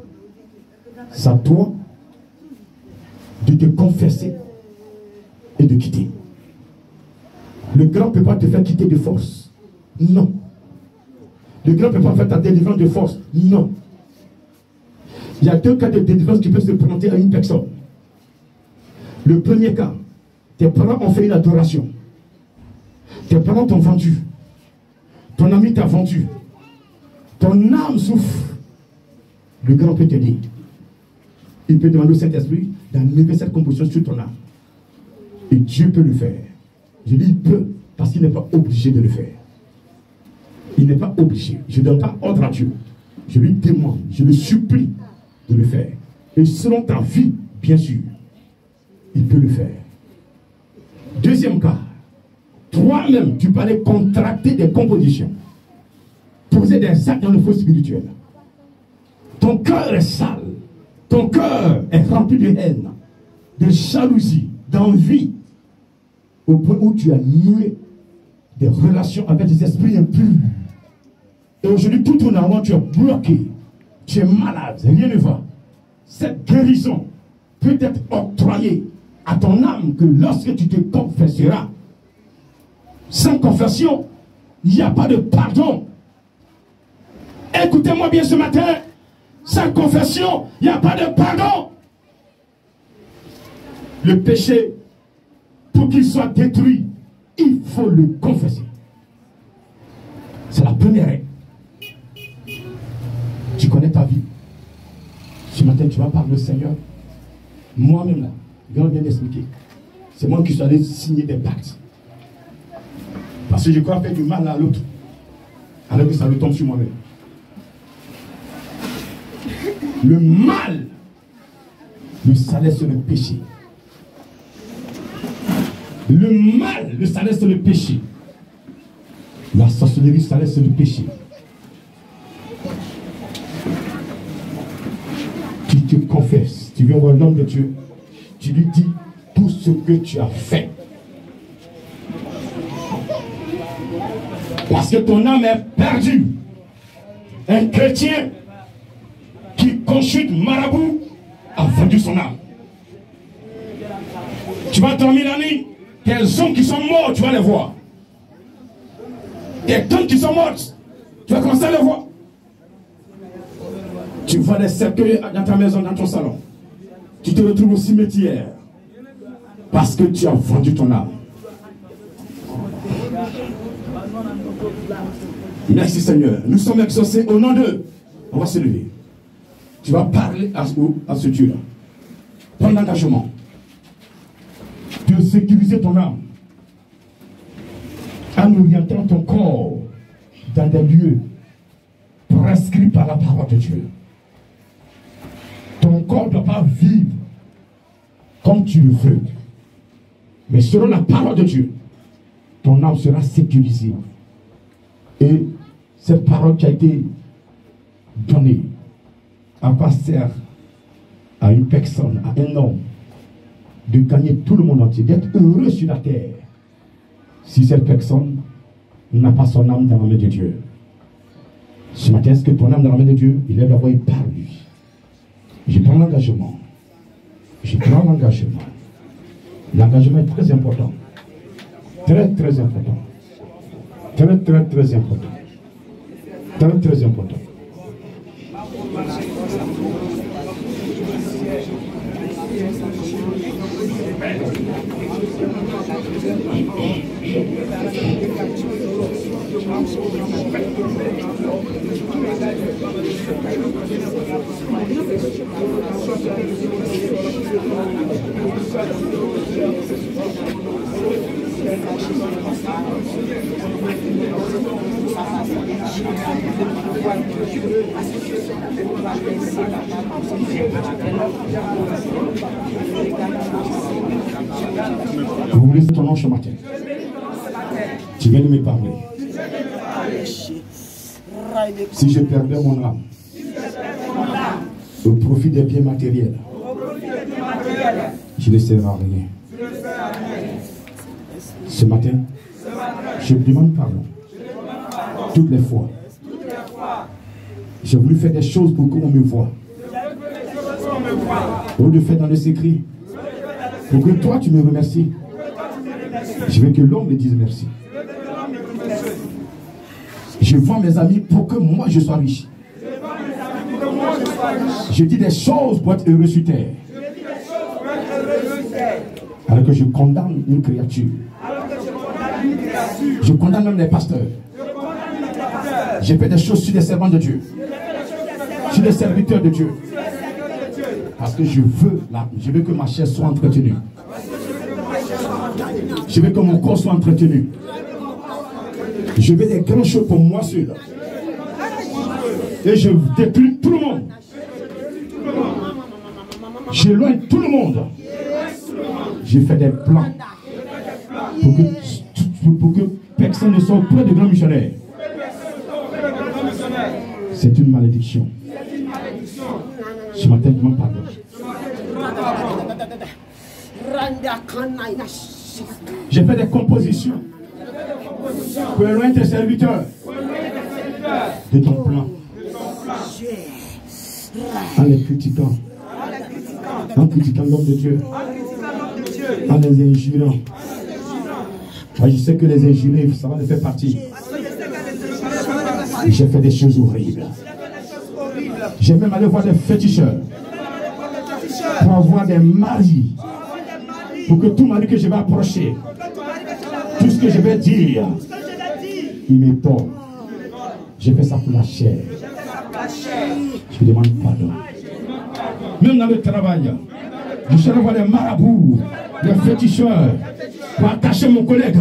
C'est à toi de te confesser et de quitter. Le grand ne peut pas te faire quitter de force. Non. Le grand ne peut pas faire ta délivrance de force. Non. Il y a deux cas de délivrance qui peuvent se présenter à une personne. Le premier cas, tes parents ont fait une adoration. Tes parents t'ont vendu. Ton ami t'a vendu. Ton âme souffre. Le grand peut t'aider. Il peut demander au Saint-Esprit d'enlever cette composition sur ton âme. Et Dieu peut le faire. Je dis il peut parce qu'il n'est pas obligé de le faire. Il n'est pas obligé. Je ne donne pas ordre à Dieu. Je lui demande, je le supplie de le faire. Et selon ta vie, bien sûr, il peut le faire. Deuxième cas, toi-même, tu peux aller contracter des compositions, poser des actes dans le feu spirituel. Ton cœur est sale, ton cœur est rempli de haine, de jalousie, d'envie, au point où tu as noué des relations avec des esprits impurs. Et aujourd'hui, tout ton amour, tu es bloqué, tu es malade, rien ne va. Cette guérison peut être octroyée à ton âme que lorsque tu te confesseras, sans confession, il n'y a pas de pardon. Écoutez-moi bien ce matin, sans confession, il n'y a pas de pardon. Le péché, pour qu'il soit détruit, il faut le confesser. C'est la première règle. Tu connais ta vie. Ce matin, tu vas parler au Seigneur. Moi-même, là, viens bien expliquer. C'est moi qui suis allé signer des pactes. Parce que je crois faire du mal à l'autre. Alors que ça me tombe sur moi-même. Le mal, le salaire c'est le péché. Le mal, le salaire c'est le péché. La sorcellerie, le salaire c'est le péché. Tu te confesses, tu viens voir l'homme de Dieu, tu lui dis tout ce que tu as fait. Parce que ton âme est perdue. Un chrétien qui consulte marabout a vendu son âme. Tu vas dormir la nuit, des hommes qui sont morts, tu vas les voir. Des tantes qui sont mortes, tu vas commencer à les voir. Tu vois des cercueils dans ta maison, dans ton salon. Tu te retrouves au cimetière parce que tu as vendu ton âme. Merci Seigneur. Nous sommes exaucés au nom d'eux. On va se lever. Tu vas parler à ce Dieu-là. Prends l'engagement de sécuriser ton âme en orientant ton corps dans des lieux prescrits par la parole de Dieu. Ton corps ne doit pas vivre comme tu le veux, mais selon la parole de Dieu, ton âme sera sécurisée. Et cette parole qui a été donnée, à quoi sert à une personne, à un homme, de gagner tout le monde entier, d'être heureux sur la terre, si cette personne n'a pas son âme dans la main de Dieu? Ce matin, est-ce que ton âme dans la main de Dieu? Il lève la voix et parle lui. Je prends l'engagement. Je prends l'engagement. L'engagement est très important. Très, très important. Très, très, très important. Très, très important. Vous voulez ton nom ce matin? Tu viens de me parler. Si je perdais mon âme au profit des biens matériels, je ne serai à rien. Ce matin, je me demande pardon. Toutes les fois, j'ai voulu faire des choses pour qu'on me voie. Au lieu de faire dans le secret, pour que toi tu me remercies, je veux que l'homme me dise merci. Je vends mes amis pour que moi je sois riche. Je dis des choses pour être heureux sur terre. Alors que je condamne une créature. Je condamne même les pasteurs. J'ai fait des choses sur des servants de Dieu. Sur des serviteurs de Dieu. Parce que je veux que ma chair soit entretenue. Je veux que mon corps soit entretenu. Je veux des grandes choses pour moi seul. Et je détruis tout le monde. J'éloigne tout le monde. J'ai fait des plans pour que personne ne soit auprès de grands missionnaires. C'est une malédiction. Ce matin, je m'en parle. J'ai fait des compositions pour éloigner tes serviteurs de ton plan. En les critiquant. En critiquant l'homme de Dieu. En les injurant. Moi, je sais que les injurés, ça va les faire partie. J'ai fait des choses horribles. J'ai même allé voir des féticheurs pour avoir des maris. Pour que tout mari que je vais approcher, tout ce que je vais dire, il me tombe. J'ai fait ça pour la chair. Je demande pardon. Même dans le travail, je suis allé voir les marabouts, les féticheurs, pour attacher mon collègue,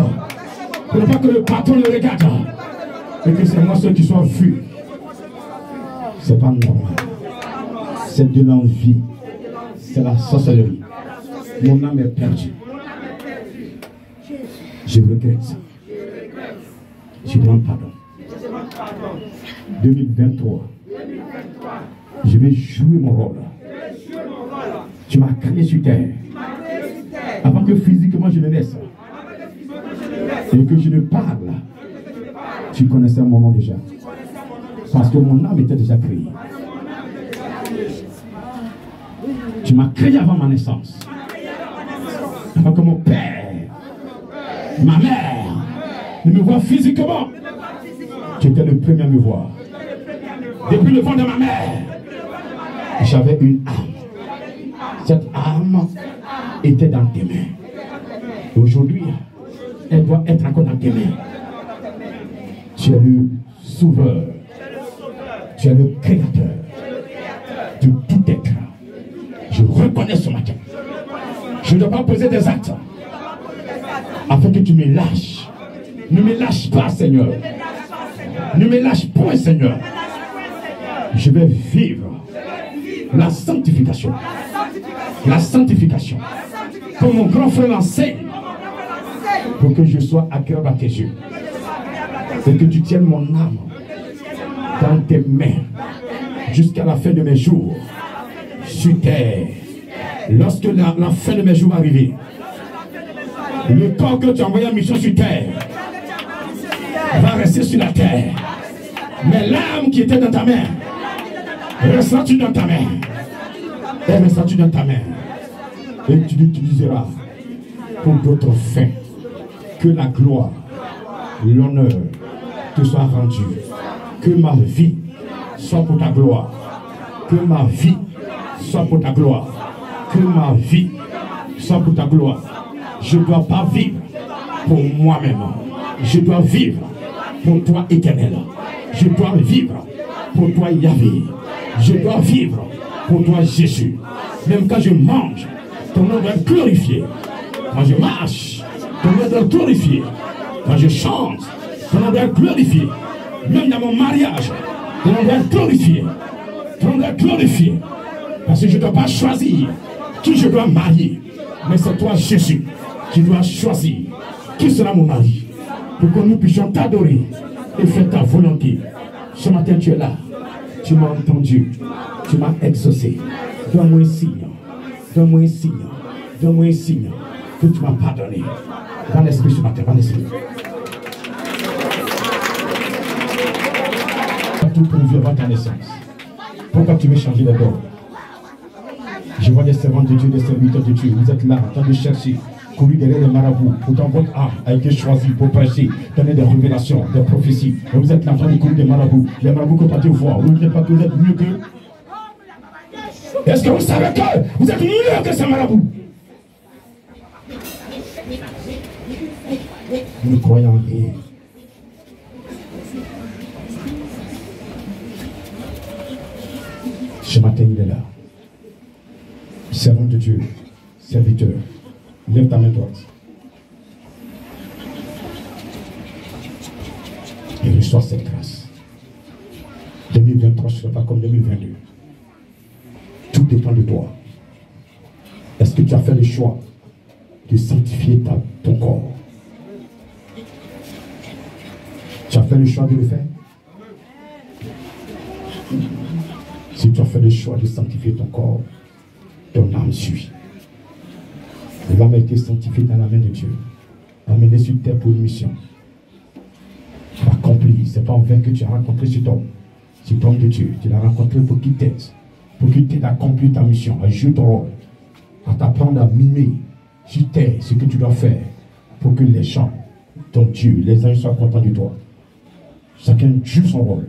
pour ne pas que le patron le regarde, et que c'est moi ceux qui soient vus. C'est pas normal. C'est de l'envie. C'est la sorcellerie. Mon âme est perdue. Je regrette ça. Je demande pardon. 2023. Je vais jouer mon rôle. Tu m'as créé sur terre. Avant que physiquement je ne naisse. Et que je ne parle. Tu connaissais mon nom déjà. Parce que mon âme était déjà créée. Tu m'as créé avant ma naissance. Avant que mon père, ma mère, ne me voient physiquement. Tu étais le premier à me voir. Depuis le ventre de ma mère, j'avais une âme. Cette âme était dans tes mains. Et aujourd'hui, elle doit être encore dans tes mains. Tu es le sauveur. Tu es le créateur de tout être. Je reconnais ce matin. Je ne dois pas poser des actes afin que tu me lâches. Ne me lâche pas, Seigneur. Ne me lâche point, Seigneur. Je vais vivre la sanctification. La sanctification. Comme mon grand frère l'enseigne. Pour que je sois agréable à tes yeux. Et que tu tiennes mon âme dans tes mains jusqu'à la fin de mes jours sur terre. Lorsque la fin de mes jours va arriver, le corps que tu as envoyé en mission sur terre va rester sur la terre. Mais l'âme qui était dans ta main, restera-tu dans ta main? Elle restera-tu dans ta main? Et tu l'utiliseras pour d'autres fins. Que la gloire, l'honneur te soit rendu. Que ma vie soit pour ta gloire. Que ma vie soit pour ta gloire. Que ma vie soit pour ta gloire. Je ne dois pas vivre pour moi-même. Je dois vivre pour toi, Éternel. Je dois vivre pour toi, Yahvé. Je dois vivre pour toi, Jésus. Même quand je mange, ton nom doit être glorifié. Quand je marche, ton nom doit être glorifié. Quand je chante, ton nom doit être glorifié. Même dans mon mariage, ton nom doit être glorifié. Ton nom doit être glorifié. Parce que je ne dois pas choisir qui je dois marier. Mais c'est toi, Jésus, qui dois choisir qui sera mon mari. Pour que nous puissions t'adorer et faire ta volonté. Ce matin, tu es là. Tu m'as entendu. Tu m'as exaucé. Donne-moi un signe. Donne-moi un signe. Donne-moi un signe que tu m'as pardonné. Dans l'esprit ce matin, dans l'esprit. Tout prévu avant ta naissance. Pourquoi tu veux changer les dons? Je vois des servants de Dieu, des serviteurs de Dieu. Vous êtes là en train de chercher, courir derrière les marabouts. Pourtant, votre âme a été choisie pour prêcher, donner des révélations, des prophéties. Et vous êtes là en train de courir des marabouts. Les marabouts que tu voir. Vous ne dites pas que vous êtes mieux qu'eux. Est-ce que vous savez que vous êtes mieux que ces marabouts? Vous ne croyez en rien. Ce matin, il est là. Servant de Dieu, serviteur, lève ta main droite. Et reçois cette grâce. 2023 ne sera pas comme 2022. Tout dépend de toi. Est-ce que tu as fait le choix de sanctifier ton corps? Tu as fait le choix de le faire? Si tu as fait le choix de sanctifier ton corps, ton âme suit. L'âme a été sanctifiée dans la main de Dieu. Amenée sur terre pour une mission. Accomplie. Ce n'est pas en vain que tu as rencontré cet homme. Cet homme de Dieu. Tu l'as rencontré pour qu'il t'aide. Pour qu'il t'aide à accomplir ta mission, à jouer ton rôle. À t'apprendre à mimer Tu tais ce que tu dois faire pour que les gens, ton Dieu, les anges soient contents de toi. Chacun joue son rôle.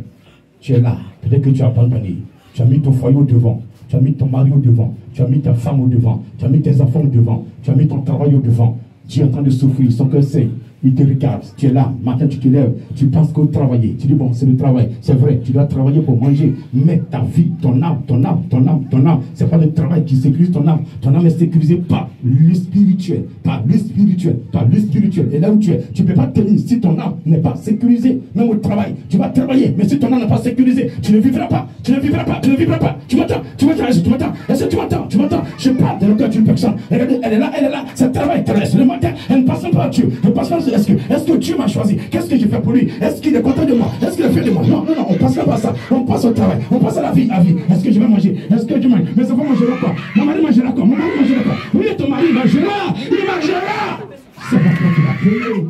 Tu es là. Peut-être que tu as abandonné. Tu as mis ton foyer au devant. Tu as mis ton mari au devant. Tu as mis ta femme au devant. Tu as mis tes enfants au devant. Tu as mis ton travail au devant. Tu es en train de souffrir. Son cœur sait. Il te regarde. Tu es là. Matin, tu te lèves. Tu penses qu'au travailler. Tu dis, bon, c'est le travail. C'est vrai. Tu dois travailler pour manger. Mais ta vie, ton âme, c'est pas le travail qui sécurise ton âme. Ton âme est sécurisée par le spirituel. Par le spirituel. Par le spirituel. Et là où tu es, tu ne peux pas tenir si ton âme n'est pas sécurisée. Même au travail, tu vas travailler. Mais si ton âme n'est pas sécurisée, tu ne vivras pas. Tu ne vivras pas. Tu ne vivras pas. Tu m'entends? Tu m'entends? Est-ce que tu m'entends? Est-ce que tu m'entends? Tu m'entends? Je parle de le cœur d'une personne. Regardez, elle est là. C'est travail terrestre. Le matin, elle ne passe pas à Dieu. Elle ne passe pas. Est-ce que Dieu m'a choisi? Qu'est-ce que j'ai fait pour lui? Est-ce qu'il est content de moi? Est-ce qu'il est fier de moi? Non, on passe pas à ça. On passe au travail. On passe à la vie. Est-ce que je vais manger? Est-ce que je mange? Mais ça va manger quoi? Mon mari mangera quoi? Mon mari mangera quoi? Oui, ton mari mangera. Il mangera. C'est pas toi qui l'as payé.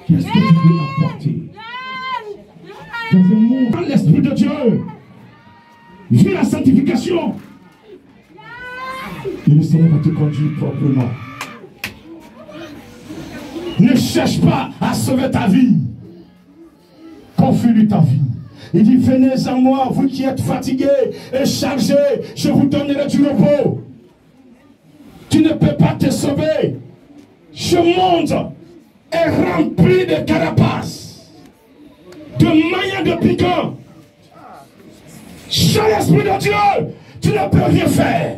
Qu'est-ce que tu veux apporter dans un monde dans l'Esprit de Dieu? Vis la sanctification. Et le Seigneur va te conduire proprement. Ne cherche pas à sauver ta vie. Confie-lui ta vie. Il dit, venez à moi, vous qui êtes fatigués et chargés, je vous donnerai du repos. Tu ne peux pas te sauver. Ce monde est rempli de carapaces, de maillots de piquants. Sans l'Esprit de Dieu, tu ne peux rien faire.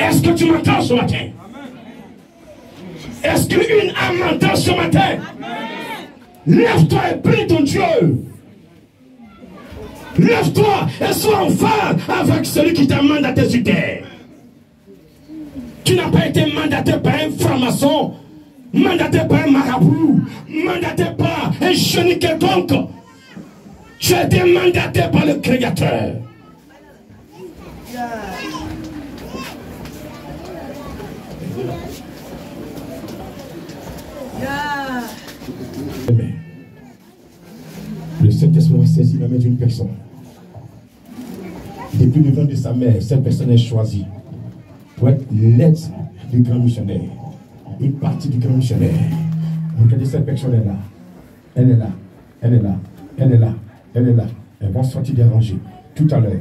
Est-ce que tu m'entends ce matin? Est-ce qu'une âme m'entend ce matin? Lève-toi et prie ton Dieu. Lève-toi et sois en phase avec celui qui t'a mandaté sur terre. Tu n'as pas été mandaté par un franc-maçon, mandaté par un marabout, mandaté par un génie quelconque. Tu as été mandaté par le Créateur. Le Saint-Esprit va saisir la main d'une personne. Depuis le ventre de sa mère, cette personne est choisie pour être l'aide du grand missionnaire. Une partie du grand missionnaire. Regardez, cette personne-là. Elle est là. Elle est là. Elle est là. Elle est là. Elles vont sortir des rangées. Tout à l'heure.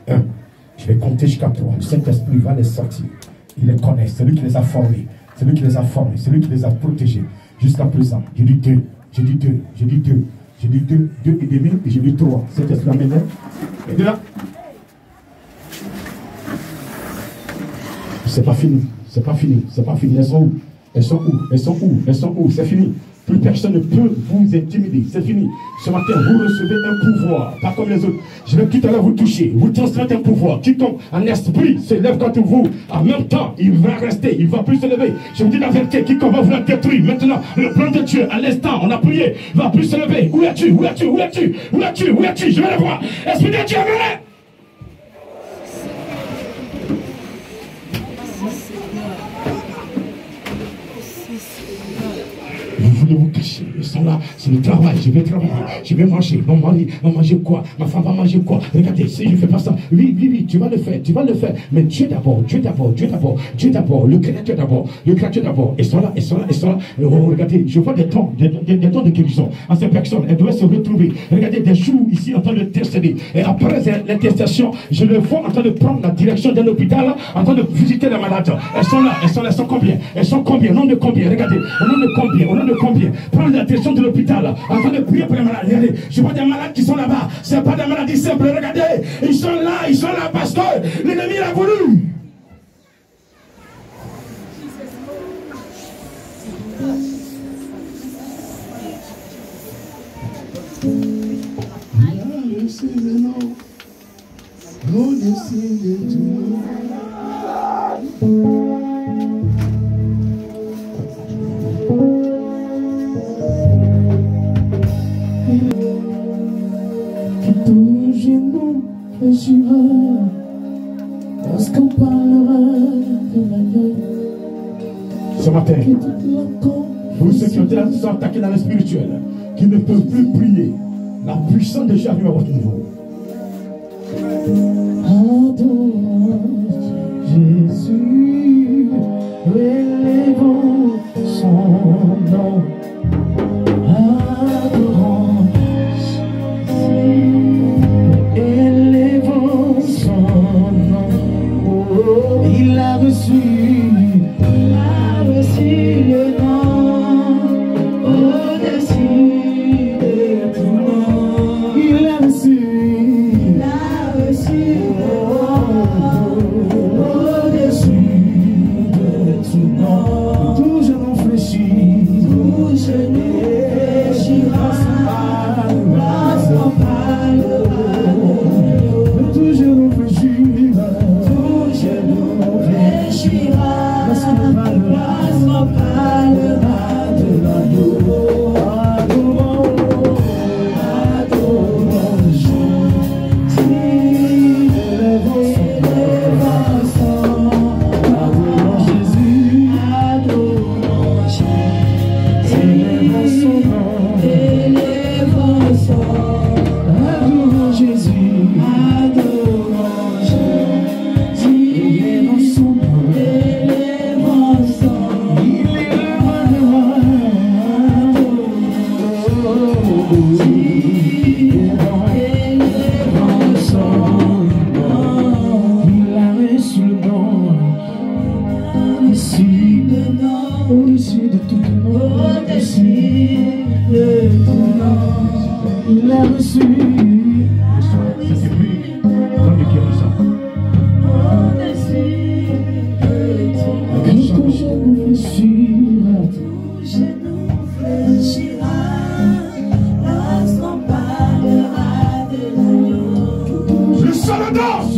1. Je vais compter jusqu'à 3. Le Saint-Esprit va les sortir. Il les connaît. C'est lui qui les a formés. C'est lui qui les a formés. C'est lui qui les a protégés. Jusqu'à présent. J'ai dit 2. J'ai dit 2. J'ai dit 2. J'ai dit 2. 2 et demi. Et j'ai dit 3. Saint-Esprit amène. Et de là. C'est pas fini. C'est pas fini. C'est pas fini. Elles sont où? Elles sont où? Elles sont où? Elles sont où? C'est fini. Plus personne ne peut vous intimider. C'est fini. Ce matin, vous recevez un pouvoir. Pas comme les autres. Je vais tout à l'heure vous toucher. Vous transmettez un pouvoir. Quiconque en esprit se lève contre vous, en même temps, il va rester. Il ne va plus se lever. Je vous dis la vérité. Quiconque va vouloir détruire. Maintenant, le plan de Dieu, à l'instant, on a prié, ne va plus se lever. Où es-tu? Où es-tu? Où es-tu? Où es-tu? Où es-tu? Je vais le voir. Esprit de Dieu, venez. Vous voulez vous cacher, ils sont là, c'est le travail, je vais travailler, je vais manger, mon mari va manger quoi, ma femme va manger quoi, regardez, si je ne fais pas ça, oui, tu vas le faire, mais Dieu d'abord, le Créateur d'abord, ils sont là, oh, regardez, je vois des temps de guérison à ces personnes, elles doivent se retrouver, regardez, des jours ici en train de décéder, et après l'intercession, je les vois en train de prendre la direction d'un hôpital, en train de visiter les malades, elles sont là, elles sont combien, au nom de combien, regardez, au nom de combien, prendre la direction de l'hôpital, en train de prier pour les malades. Regardez, je vois des malades qui sont là-bas, c'est pas des maladies simples, regardez, ils sont là parce que l'ennemi l'a voulu. Lorsqu'on parlera de la gueule. Ce matin, vous ceux qui sont attaqués dans le spirituel, qui ne peuvent plus prier, la puissance de Dieu arrive à votre niveau. Jésus, élevons son nom. Adorons Jésus, élevons son nom. Oh, il a reçu le nom au-dessus de tout nom. Il a reçu il a reçu. C'est plus dans le guérison. Tout genou fléchira lorsqu'on parlera de l'agneau. Je sens le danse.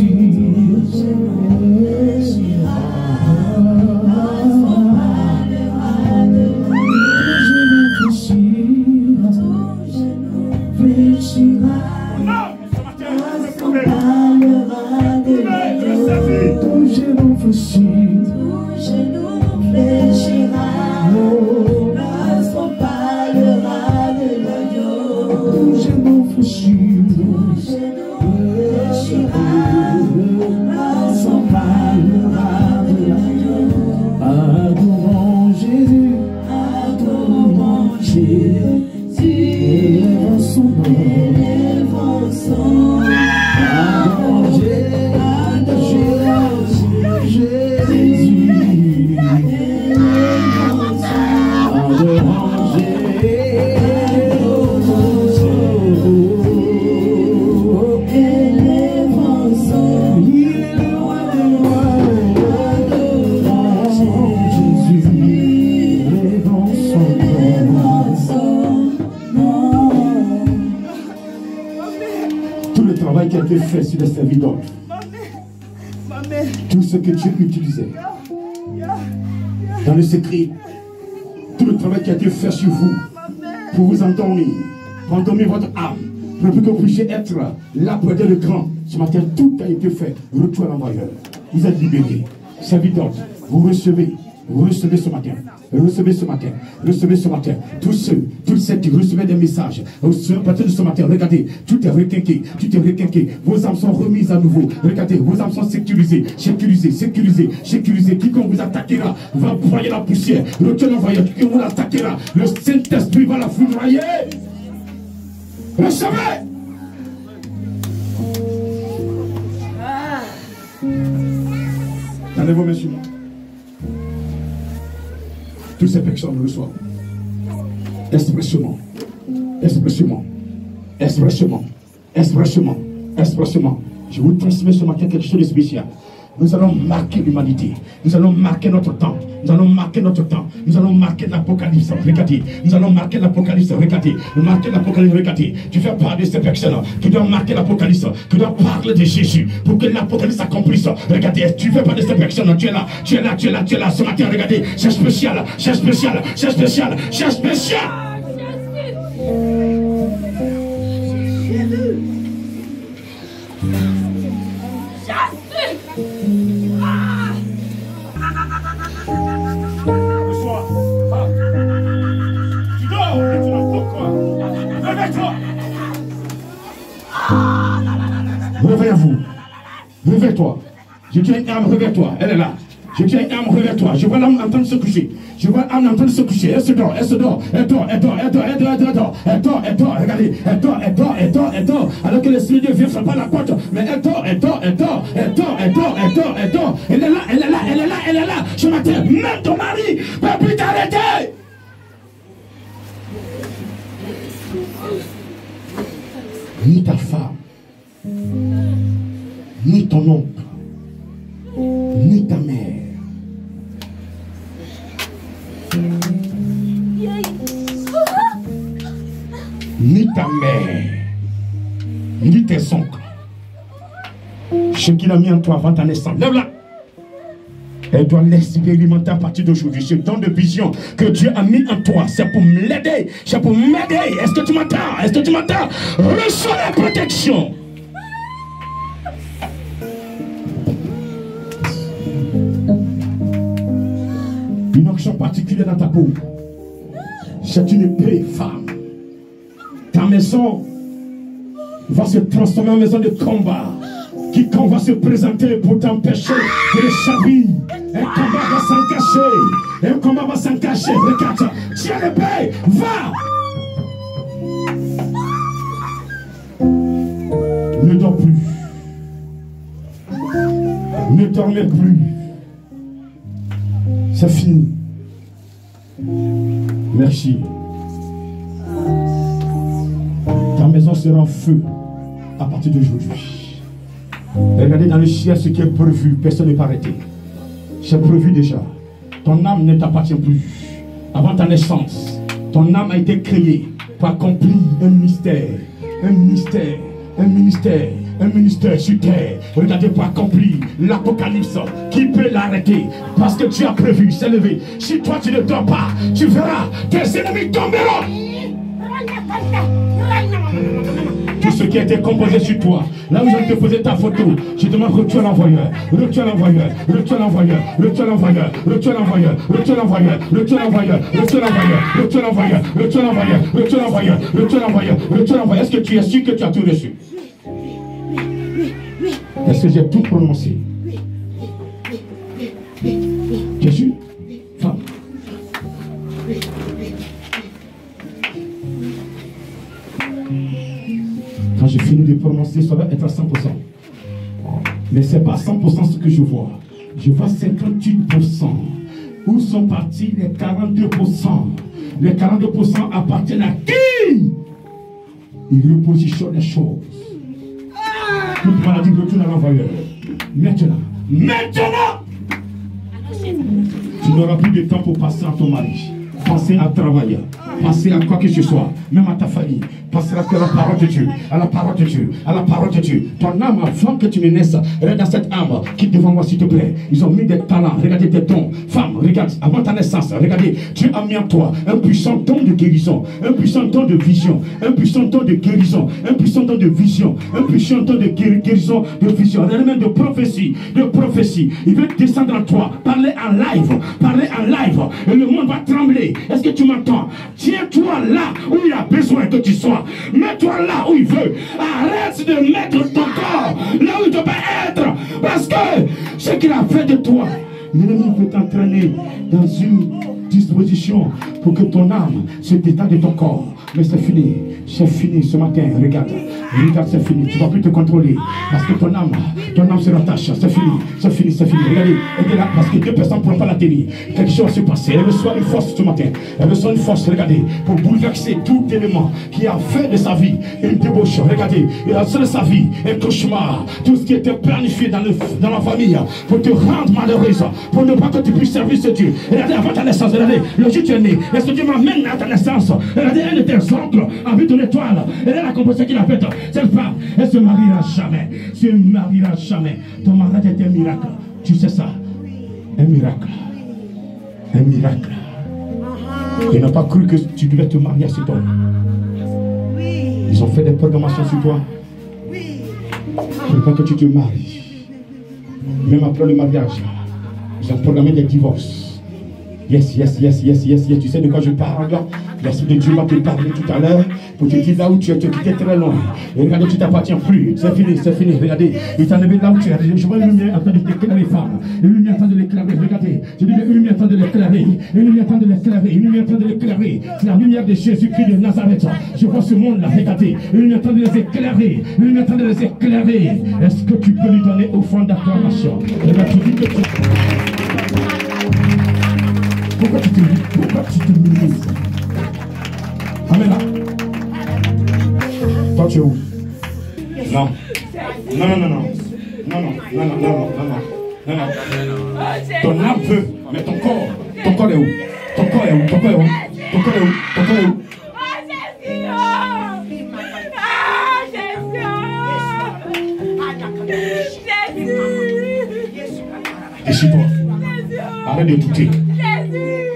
Qui a été fait sur les serviteurs. Tout ce que Dieu utilisait dans le secret, tout le travail qui a été fait sur vous pour vous endormir, pour endormir votre âme, pour que vous puissiez être là pour aider le grand. Ce matin, tout a été fait. Retour à l'envoyeur. Vous êtes libérés. Serviteurs, vous recevez ce matin. Recevez ce matin. Recevez ce matin. Tous ceux, toutes celles qui recevaient des messages. À partir de ce matin, regardez, tout est requinqué. Tout est requinqué. Vos âmes sont remises à nouveau. Regardez, vos âmes sont sécurisées. Sécurisées, sécurisées, sécurisées. Quiconque vous attaquera va broyer la poussière. Retour l'envoyeur. Quiconque vous attaquera, le Saint-Esprit va la foudroyer. Recevez. Tenez vos mains sur moi. Toutes ces personnes reçoivent. Expressement. Expressement. Expressement. Expressement. Expressement. Je vous transmets ce matin quelque chose de spécial. Nous allons marquer l'humanité. Nous allons marquer notre temps. Nous allons marquer notre temps. Nous allons marquer l'Apocalypse. Regardez. Nous allons marquer l'Apocalypse. Regardez. Marquer l'Apocalypse. Regardez. Tu fais part de ces personnes qui doivent marquer l'Apocalypse. Qui doivent parler de Jésus. Pour que l'Apocalypse s'accomplisse. Regardez. Tu fais part de ces personnes. Tu es là. Tu es là. Tu es là. Tu es là. Ce matin, regardez. C'est spécial. C'est spécial. C'est spécial. C'est spécial. Réveillez-vous. réveille-toi. Je dis à une âme, réveille-toi. Elle est là. Je dis à une âme, réveille-toi. Je vois l'âme en train de se coucher. Je vois l'âme en train de se coucher. Elle se dort, elle se dort. Elle dort, elle dort, elle dort, elle dort, elle dort. Elle dort, elle dort, regardez. Elle dort, elle dort, elle dort, elle dort. Alors que l'Esprit de Dieu vient frapper la porte. Mais elle dort, elle dort, elle dort, elle dort, elle dort, elle dort, elle dort. Elle est là, elle est là, elle est là, elle est là. Ce matin, même ton mari ne peut plus t'arrêter. Ni ta femme, ni ton oncle, ni ta mère, ni ta mère, ni tes oncles, ce qu'il a mis en toi avant ta naissance, lève-la. Elle doit l'expérimenter à partir d'aujourd'hui. Ce don de vision que Dieu a mis en toi, c'est pour m'aider. C'est pour m'aider. Est-ce que tu m'entends? Est-ce que tu m'entends? Reçois la protection. Une onction particulière dans ta peau. C'est une épée, femme. Ta maison va se transformer en maison de combat. Quiconque va se présenter pour t'empêcher de le servir. Un combat va s'en cacher. Un combat va s'en cacher. Regarde, tiens l'épée, va. Ne dors plus. Ne dormez plus. C'est fini. Merci. Ta maison sera en feu à partir d'aujourd'hui. Regardez dans le ciel ce qui est prévu, personne n'est pas arrêté. C'est prévu déjà. Ton âme ne t'appartient plus. Avant ta naissance, ton âme a été créée pour accomplir un mystère. Un mystère. Un ministère. Un ministère sur terre. Regardez pour accomplir l'apocalypse. Qui peut l'arrêter? Parce que Dieu a prévu, c'est levé. Si toi tu ne dors pas, tu verras tes ennemis tomberont. Tout ce qui a été composé sur toi, là où j'ai déposé ta photo, je demande retourne l'envoyeur, retourne l'envoyeur, retourne l'envoyeur, retourne l'envoyeur, retourne l'envoyeur, retourne l'envoyeur, retourne l'envoyeur, retourne l'envoyeur, retourne l'envoyeur, retourne l'envoyeur, retourne l'envoyeur, retourne l'envoyeur, retourne l'envoyeur. Est-ce que tu es sûr que tu as tout reçu? Est-ce que j'ai tout prononcé? Tu es sûr? Femme. Quand je finis de prononcer, ça va être à 100%. Mais ce n'est pas 100% ce que je vois. Je vois 58%. Où sont partis les 42%? Les 42% appartiennent à qui? Il repositionne les choses. Toute maladie retourne à l'envoyeur. Maintenant. Maintenant! Tu n'auras plus de temps pour passer à ton mari. Penser à travailler. Penser à quoi que ce soit. Même à ta famille. Penser à la parole de Dieu. À la parole de Dieu. À la parole de Dieu. Ton âme, avant que tu ne naisses, regarde dans cette âme. Quitte devant moi, s'il te plaît. Ils ont mis des talents. Regardez tes dons. Femme, regarde. Avant ta naissance, regardez. Dieu a mis en toi un puissant don de guérison. Un puissant don de vision. Un puissant don de guérison. Un puissant don de vision. Un puissant don de guérison, de vision. Regardez même de prophétie. De prophétie. Il veut descendre en toi. Parler en live. Parler en live. Et le monde va trembler. Est-ce que tu m'entends? Tiens-toi là où il a besoin que tu sois. Mets-toi là où il veut. Arrête de mettre ton corps là où il doit être. Parce que ce qu'il a fait de toi, l'ennemi peut t'entraîner dans une disposition pour que ton âme se détache de ton corps. Mais c'est fini ce matin. Regarde, c'est fini. Tu ne vas plus te contrôler. Parce que ton âme se rattache. C'est fini. Regardez, elle est là parce que deux personnes ne pourront pas la tenir. Quelque chose va se passer. Elle reçoit une force ce matin. Elle reçoit une force, regardez, pour bouleverser tout élément qui a fait de sa vie une débauche. Regardez, il a fait de sa vie un cauchemar. Tout ce qui était planifié dans la famille pour te rendre malheureuse, pour ne pas que tu puisses servir ce Dieu. Regardez, avant ta naissance, regardez, le jour où tu es né, est-ce que Dieu m'amène à ta naissance? Regardez, un de tes oncles a vu ton étoile. Elle est la composée qu'il a faite. Cette femme, elle se mariera jamais. Se mariera jamais. Ton mariage est un miracle. Tu sais ça? Un miracle. Un miracle. Ils n'ont pas cru que tu devais te marier à cet homme. Ils ont fait des programmations sur toi. Pour pas que tu te maries. Même après le mariage, ils ont programmé des divorces. Yes. Tu sais de quoi je parle? L'Esprit de Dieu va te parler tout à l'heure pour te dire là où tu es, tu es très loin. Et regardez, tu t'appartiens plus. C'est fini, c'est fini. Regardez, il t'a enlevé là où tu es. Je vois une lumière en train de t'éclairer, femme. Une lumière en train de l'éclairer. Regardez, je dis une lumière en train de l'éclairer. Une lumière en train de l'éclairer. Une lumière en train de l'éclairer. C'est la lumière de Jésus-Christ de Nazareth. Je vois ce monde-là, regardez. Une lumière en train de les éclairer. Une lumière en train de les éclairer. Est-ce que tu peux lui donner offrande d'acclamation? Regarde, tu dis que tu... Pourquoi tu te minimises? Amen. Toi, tu es où? Non. Non. Ton âme veut, mais ton corps est où? Ton corps est où? Ton corps est où? Ton corps est où? Ton corps est où? Déchire-toi. Arrête de douter.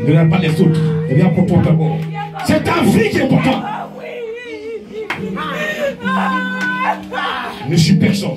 Ne regarde pas les autres. Regarde pour toi d'abord. C'est ta vie qui est importante. Ne suis personne.